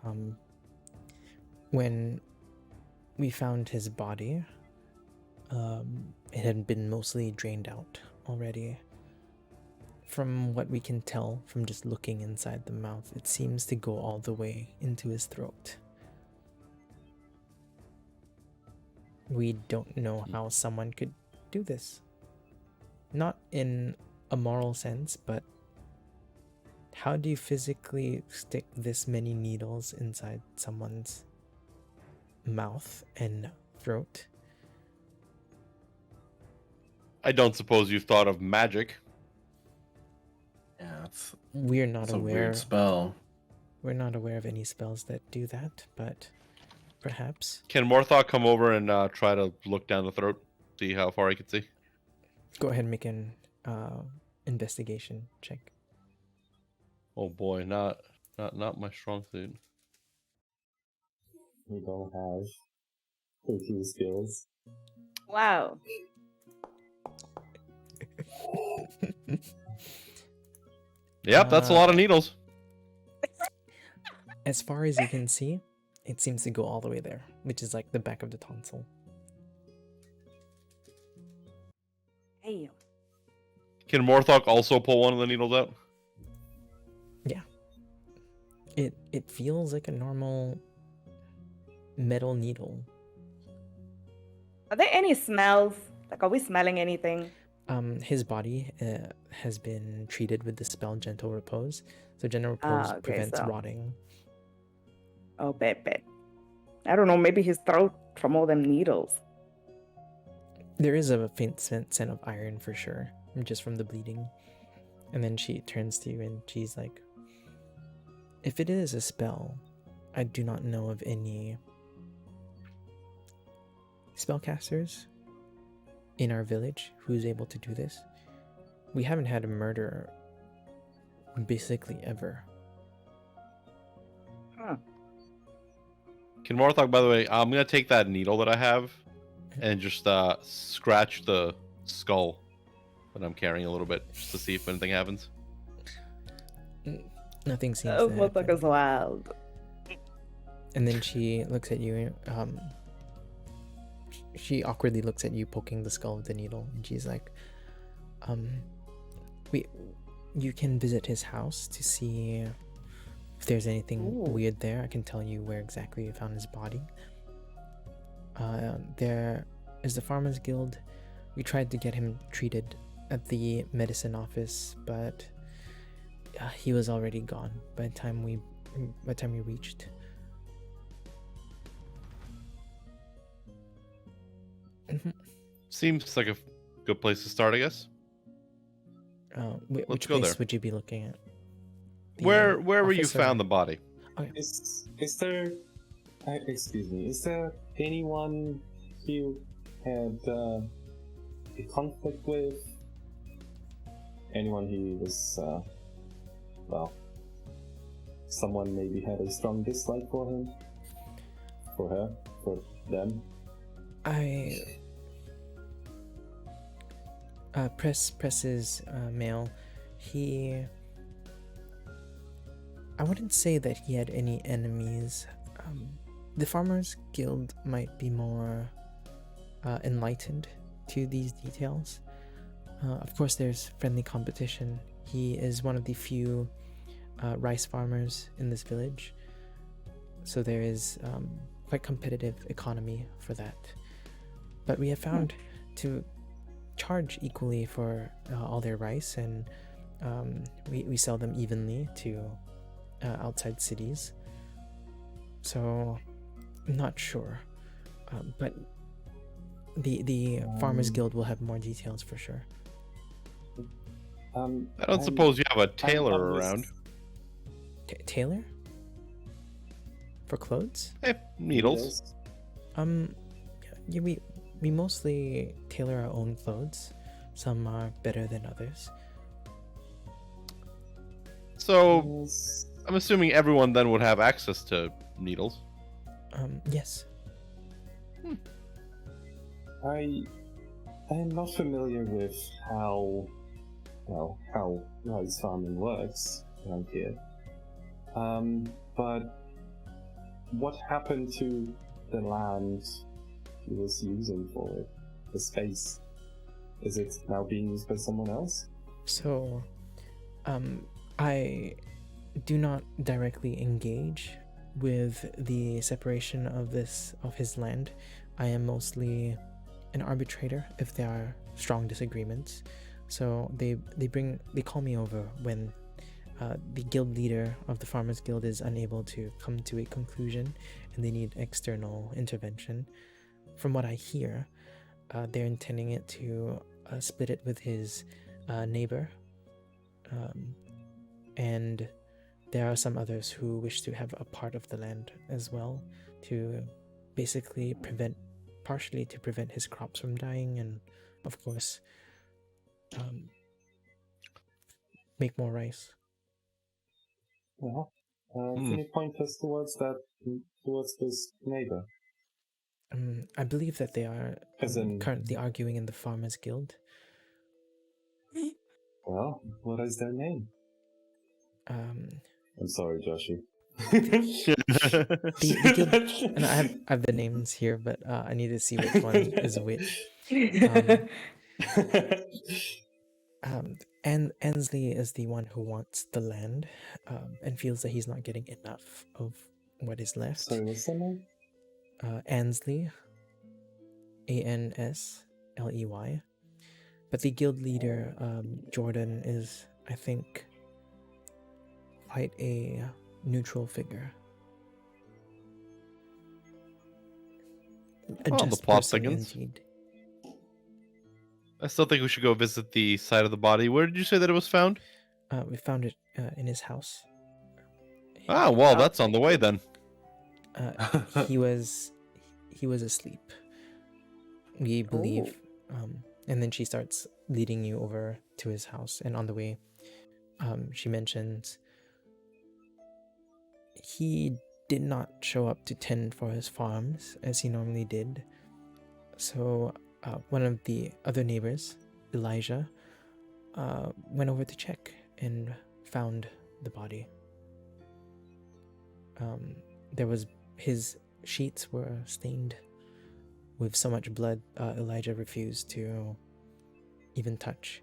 when we found his body, it had been mostly drained out already. From what we can tell from just looking inside the mouth, it seems to go all the way into his throat. We don't know how someone could do this. Not in a moral sense, but how do you physically stick this many needles inside someone's mouth and throat? I don't suppose you've thought of magic. Yeah, it's We're not a aware. weird spell. We're not aware of any spells that do that, but perhaps. Can Morthok come over and try to look down the throat, see how far he can see? Go ahead and make an investigation check. Oh boy, not my strong suit. We don't have a few skills. Wow. Yep, that's a lot of needles. As far as you can see, it seems to go all the way there, which is like the back of the tonsil. Hey. Can Morthok also pull one of the needles out? Yeah. It feels like a normal metal needle. Are there any smells? Like, are we smelling anything? His body has been treated with the spell Gentle Repose. So Gentle Repose okay, prevents so- rotting. Oh, bet. I don't know, maybe his throat from all them needles. There is a faint scent of iron for sure, just from the bleeding. And then she turns to you and she's like, if it is a spell, I do not know of any spellcasters in our village who's able to do this. We haven't had a murder basically ever. Huh. Can Morthok, by the way, I'm gonna take that needle that I have and just scratch the skull that I'm carrying a little bit, just to see if anything happens. Nothing seems Oh, to happen. motherfucker's wild. And then she looks at you. She awkwardly looks at you, poking the skull with the needle, and she's like, you can visit his house to see if there's anything Ooh. weird there. I can tell you where exactly you found his body. There is the Farmers Guild. We tried to get him treated at the medicine office, but he was already gone by the time we reached. Seems like a good place to start, I guess. Which go place there. would you be looking at? The Where were you office or- found the body? Is there... excuse me, is there anyone you had a conflict with? Anyone who was, well, someone maybe had a strong dislike for him? For her? For them? Press's male. I wouldn't say that he had any enemies. The Farmers Guild might be more enlightened to these details. Of course, there's friendly competition. He is one of the few rice farmers in this village, so there is quite competitive economy for that. But we have found to charge equally for all their rice, and we sell them evenly to outside cities. So I'm not sure, but the Farmers Guild will have more details for sure. I don't suppose you have a tailor around. Tailor? For clothes? Hey, needles. Yeah, we mostly tailor our own clothes. Some are better than others. So, I'm assuming everyone then would have access to needles. Yes. I am not familiar with how rice farming works. around here. But what happened to the land he was using for it? The space? Is it now being used by someone else? So, I do not directly engage with the separation of his land. I am mostly an arbitrator if there are strong disagreements. So they call me over when the guild leader of the Farmers Guild is unable to come to a conclusion and they need external intervention. From what I hear, they're intending it to split it with his neighbor, and there are some others who wish to have a part of the land as well, to basically partially to prevent his crops from dying, and of course make more rice. Well, can you point us towards this neighbor? I believe that they are As in- currently arguing in the Farmers Guild. Well, what is their name? I'm sorry, Joshi. The guild, and I have the names here, but I need to see which one is which. And Ansley is the one who wants the land, and feels that he's not getting enough of what is left. Sorry, what's the name? Ansley, Ansley. But the guild leader, Jordan, is, I think, quite a neutral figure. A Well, the just plot person thickens. indeed. I still think we should go visit the site of the body. Where did you say that it was found? We found it in his house. Ah, well, that's on the way then. He was asleep, we believe. And then she starts leading you over to his house, and on the way, she mentions he did not show up to tend for his farms as he normally did. So one of the other neighbors, Elijah, went over to check and found the body. His sheets were stained with so much blood. Elijah refused to even touch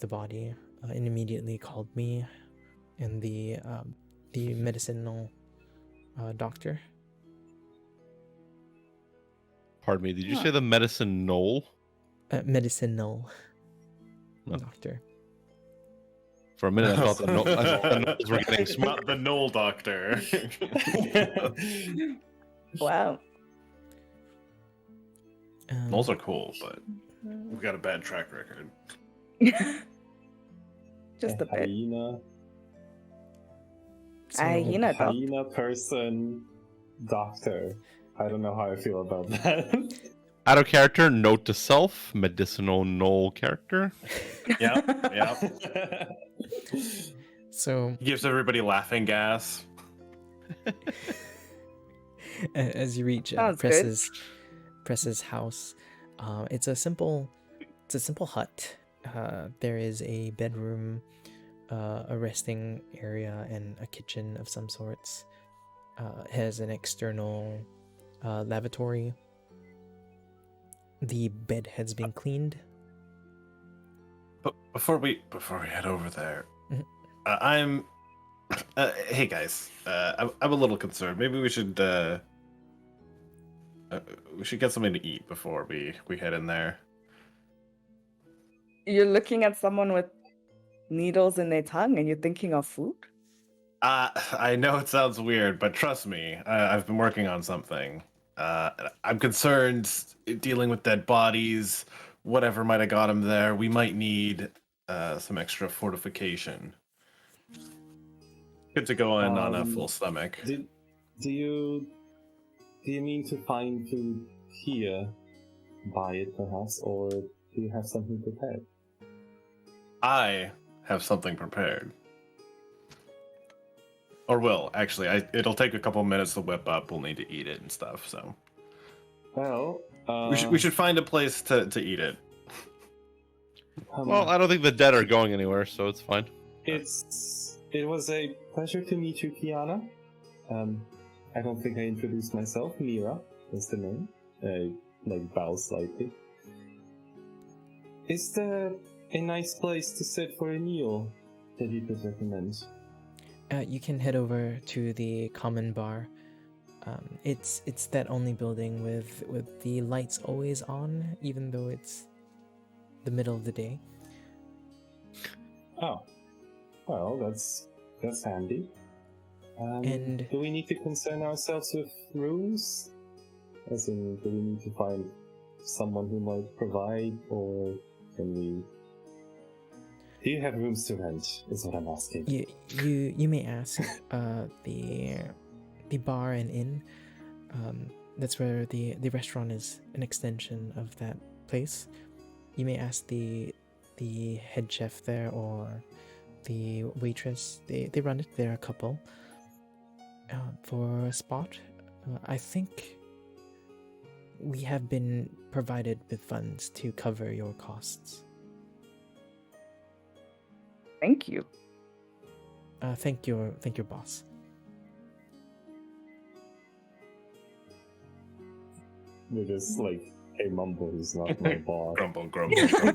the body, and immediately called me and the medicinal doctor. Pardon me, did you say the medicine knoll? Medicinal Oh. doctor. For a minute, I thought the knolls were getting smart. Not the Knoll Doctor. Wow. Knolls are cool, but we've got a bad track record. Just a bit. Hyena. Hyena doctor. Hyena person doctor. I don't know how I feel about that. Out of character, note to self, medicinal knoll character. Yep. So He gives everybody laughing gas. as you reach Sounds good. Press's house, it's a simple hut. There is a bedroom, a resting area, and a kitchen of some sorts. It has an external lavatory. The bed has been cleaned. But before we head over there, Mhm. I'm. Hey guys, I'm a little concerned. Maybe we should get something to eat before we head in there. You're looking at someone with needles in their tongue and you're thinking of food? I know it sounds weird, but trust me, I've been working on something. I'm concerned dealing with dead bodies, whatever might have got him there. We might need some extra fortification. Good to go in on a full stomach. Do you mean to find food here, buy it perhaps, or do you have something prepared? I have something prepared. Or will, actually. It'll take a couple minutes to whip up. We'll need to eat it and stuff, so. Well, We should find a place to eat it. Well, I don't think the dead are going anywhere, so it's fine. It's it was a pleasure to meet you, Kiana. I don't think I introduced myself. Mira is the name. Bow slightly. Is there a nice place to sit for a meal that you could recommend? You can head over to the common bar. It's that only building with the lights always on, even though it's the middle of the day. Oh, well, that's handy. And do we need to concern ourselves with rooms? As in, do we need to find someone who might provide, or can we? Do you have rooms to rent? Is what I'm asking. you may ask the bar and inn. That's where the restaurant is an extension of that place. You may ask the head chef there or the waitress. They run it. They're a couple. For a spot, I think we have been provided with funds to cover your costs. Thank you. Thank your boss. We're just like, hey, Mumble is not my boss. Grumble, grumble, grumble.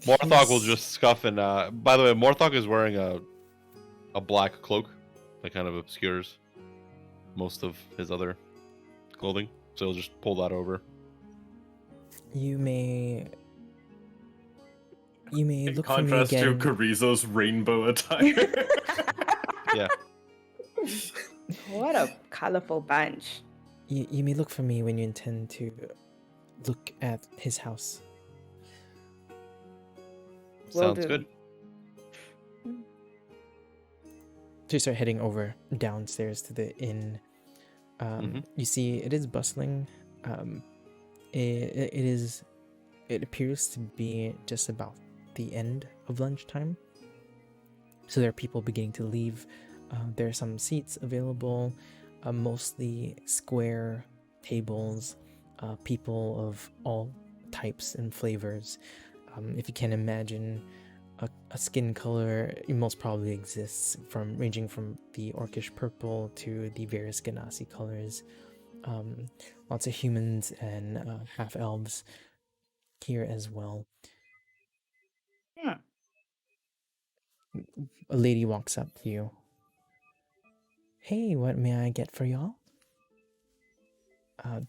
Morthok will just scuff and by the way, Morthok is wearing a black cloak that kind of obscures most of his other clothing, so he'll just pull that over. You may In look for me contrast to again. Carrizo's rainbow attire. Yeah. What a colorful bunch. You may look for me when you intend to look at his house. Will Sounds do. good. So you start heading over downstairs to the inn. You see it is bustling. It appears to be just about the end of lunchtime. So there are people beginning to leave. There are some seats available, mostly square tables, people of all types and flavors. If you can imagine a skin color, it most probably exists, ranging from the orcish purple to the various Ganassi colors. Lots of humans and half elves here as well. Yeah. A lady walks up to you. Hey, what may I get for y'all?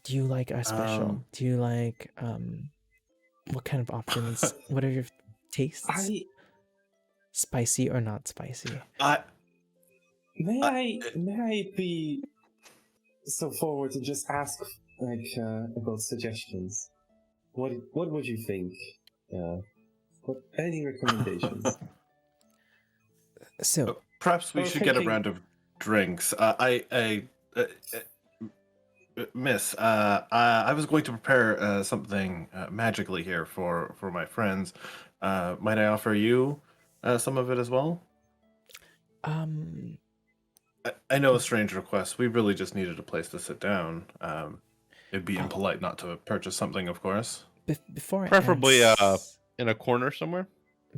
Do you like our special? Do you like what kind of options? What are your tastes? Spicy or not spicy? May I be so forward to just ask about suggestions? What would you think? Any recommendations? So Perhaps we Oh, should get a thinking- round of drinks. Miss, I was going to prepare something magically here for my friends. Might I offer you some of it as well? I know a strange request. We really just needed a place to sit down. It'd be impolite not to purchase something, of course. Before Preferably I in a corner somewhere,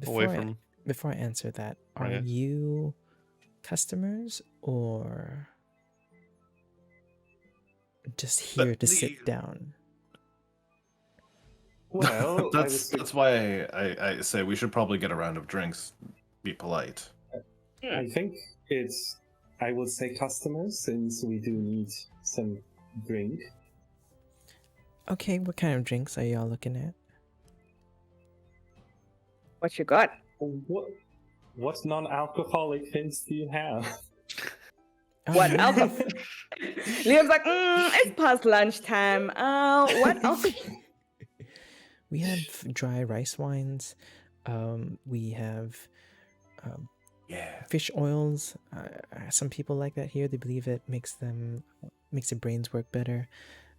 away from. before I answer that, are Okay. you customers or just here to sit down? Well, that's why I say we should probably get a round of drinks. Be polite. I think I would say customers, since we do need some drink. Okay, what kind of drinks are y'all looking at? What you got? What non-alcoholic things do you have? What alcohol? Liam's like, it's past lunchtime. What alcohol? We have dry rice wines. We have Yeah. fish oils. Some people like that here. They believe it makes their brains work better.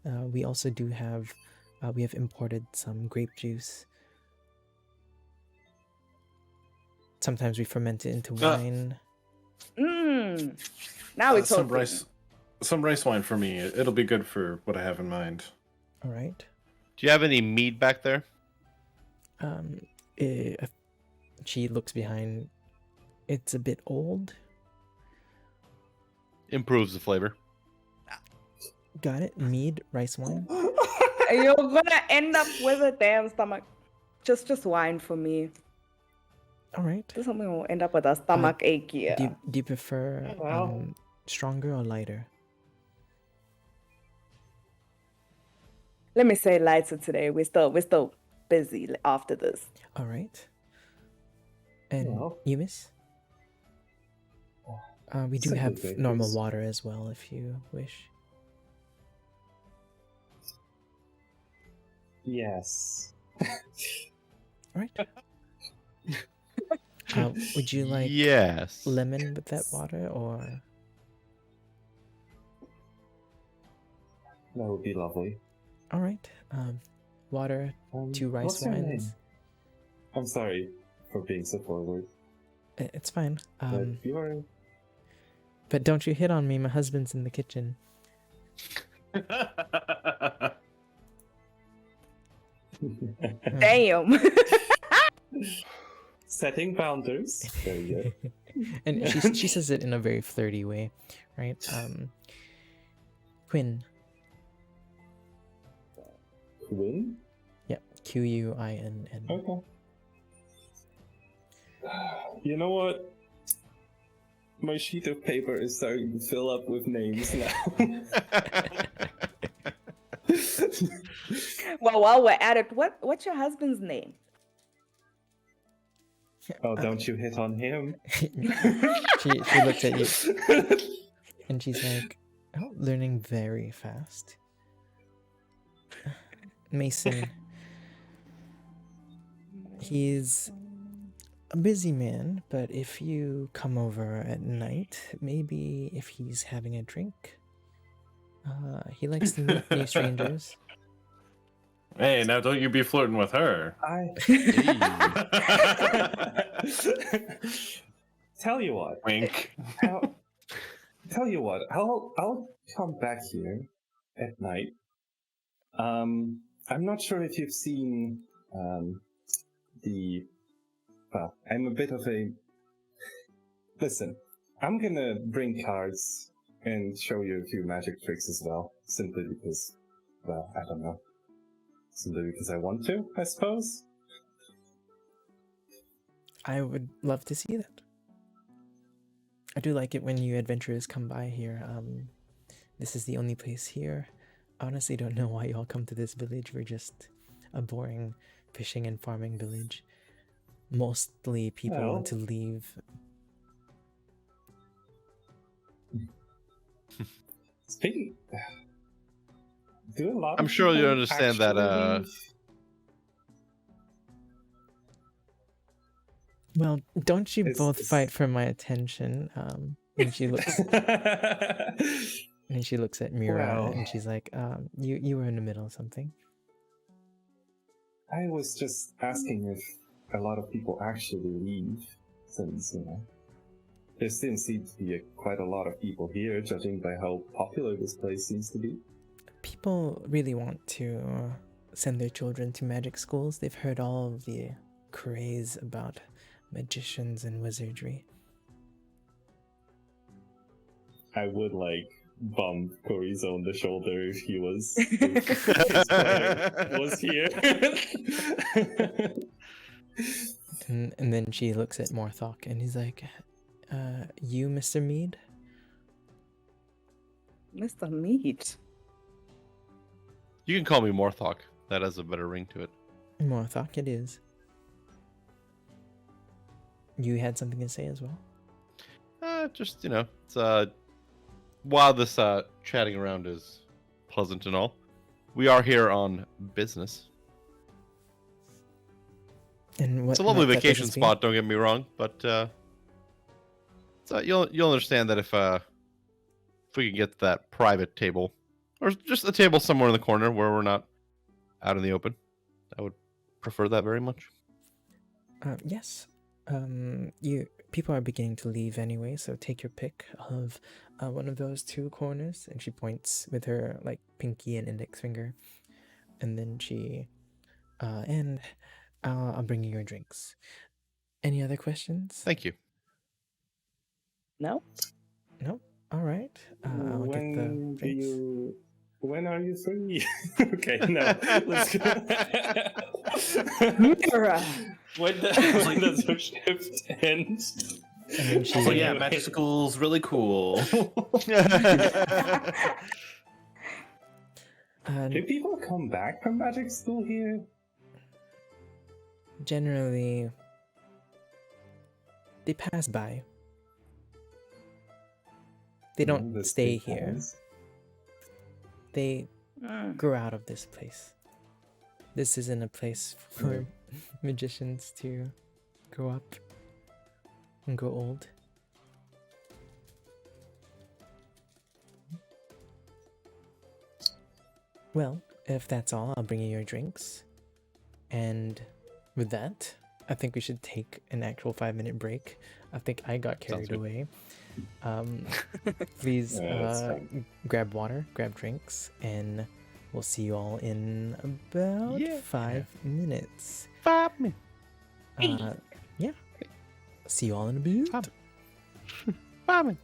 We also do have we have imported some grape juice. Sometimes we ferment it into wine. Now it's some rice wine for me. It'll be good for what I have in mind. All right. Do you have any mead back there? she looks behind. It's a bit old. Improves the flavor. Got it. Mead, rice wine. You're gonna end up with a damn stomach. Just wine for me. All right. Just something will end up with a stomach ache. Yeah. Do you prefer Well. stronger or lighter? Let me say lighter today. We're still busy after this. All right. And Well. you miss? We do Simply have great, normal please. water as well, if you wish. Yes. All right. Would you like Yes. lemon with that water, or That would be lovely. all right? Water, 2 rice What's your name? wines. I'm sorry for being so forward. It's fine. But you are. But don't you hit on me. My husband's in the kitchen. Damn. Setting boundaries. Very good. And she says it in a very flirty way, right? Quinn. Quinn? Yep. Quinn. Okay. You know what? My sheet of paper is starting to fill up with names now. Well, while we're at it, what's your husband's name? Oh, don't you hit on him? she looks at you and she's like, "Oh, learning very fast." Mason. He's a busy man, but if you come over at night, maybe if he's having a drink, he likes to meet new strangers. Hey, now don't you be flirting with her. Tell you what. Wink. Tell you what. I'll come back here at night. I'm not sure if you've seen well, I'm a bit of a. Listen, I'm gonna bring cards and show you a few magic tricks as well, simply because, well, I don't know. Simply because I want to, I suppose. I would love to see that. I do like it when you adventurers come by here. This is the only place here. I honestly don't know why y'all come to this village. We're just a boring fishing and farming village. Mostly people want to leave. Speaking, do a lot. I'm of sure you people understand that, actually leave? Well, don't you It's- both it's- fight for my attention? And she looks and she looks at Mira Well. and she's like, you were in the middle of something. I was just asking if a lot of people actually leave, since, you know, there still seems to be quite a lot of people here, judging by how popular this place seems to be. People really want to send their children to magic schools. They've heard all of the craze about magicians and wizardry. I would like bump Corey's on the shoulder if he was if his brother was here. And then she looks at Morthok and he's like, you, Mr. Mead? Mr. Meat. You can call me Morthok. That has a better ring to it. Morthok it is. You had something to say as well? Just, you know, it's while this chatting around is pleasant and all, we are here on business. And what It's a lovely that does vacation this mean? spot, don't get me wrong, but so you'll understand that if we can get that private table, or just a table somewhere in the corner where we're not out in the open, I would prefer that very much. Yes. People are beginning to leave anyway, so take your pick of one of those 2 corners. And she points with her like pinky and index finger, and then she and I'll bring you your drinks. Any other questions? Thank you. No? Nope. All right. I'll get the drinks. When are you free? Okay, no. Let's go. Mira. when does her shift end? And then she, So yeah, magic school's really cool. Do people come back from magic school here? generally, they pass by. They don't The stay state here. has. They grow out of this place. This isn't a place for magicians to grow up and grow old. Well, if that's all, I'll bring you your drinks. And with that, I think we should take an actual 5-minute break. I think I got carried good. away. Please Yeah, that's fine. grab water, grab drinks, and we'll see you all in about 5 minutes. 5 minutes. Yeah. See you all in a bit. 5 minutes.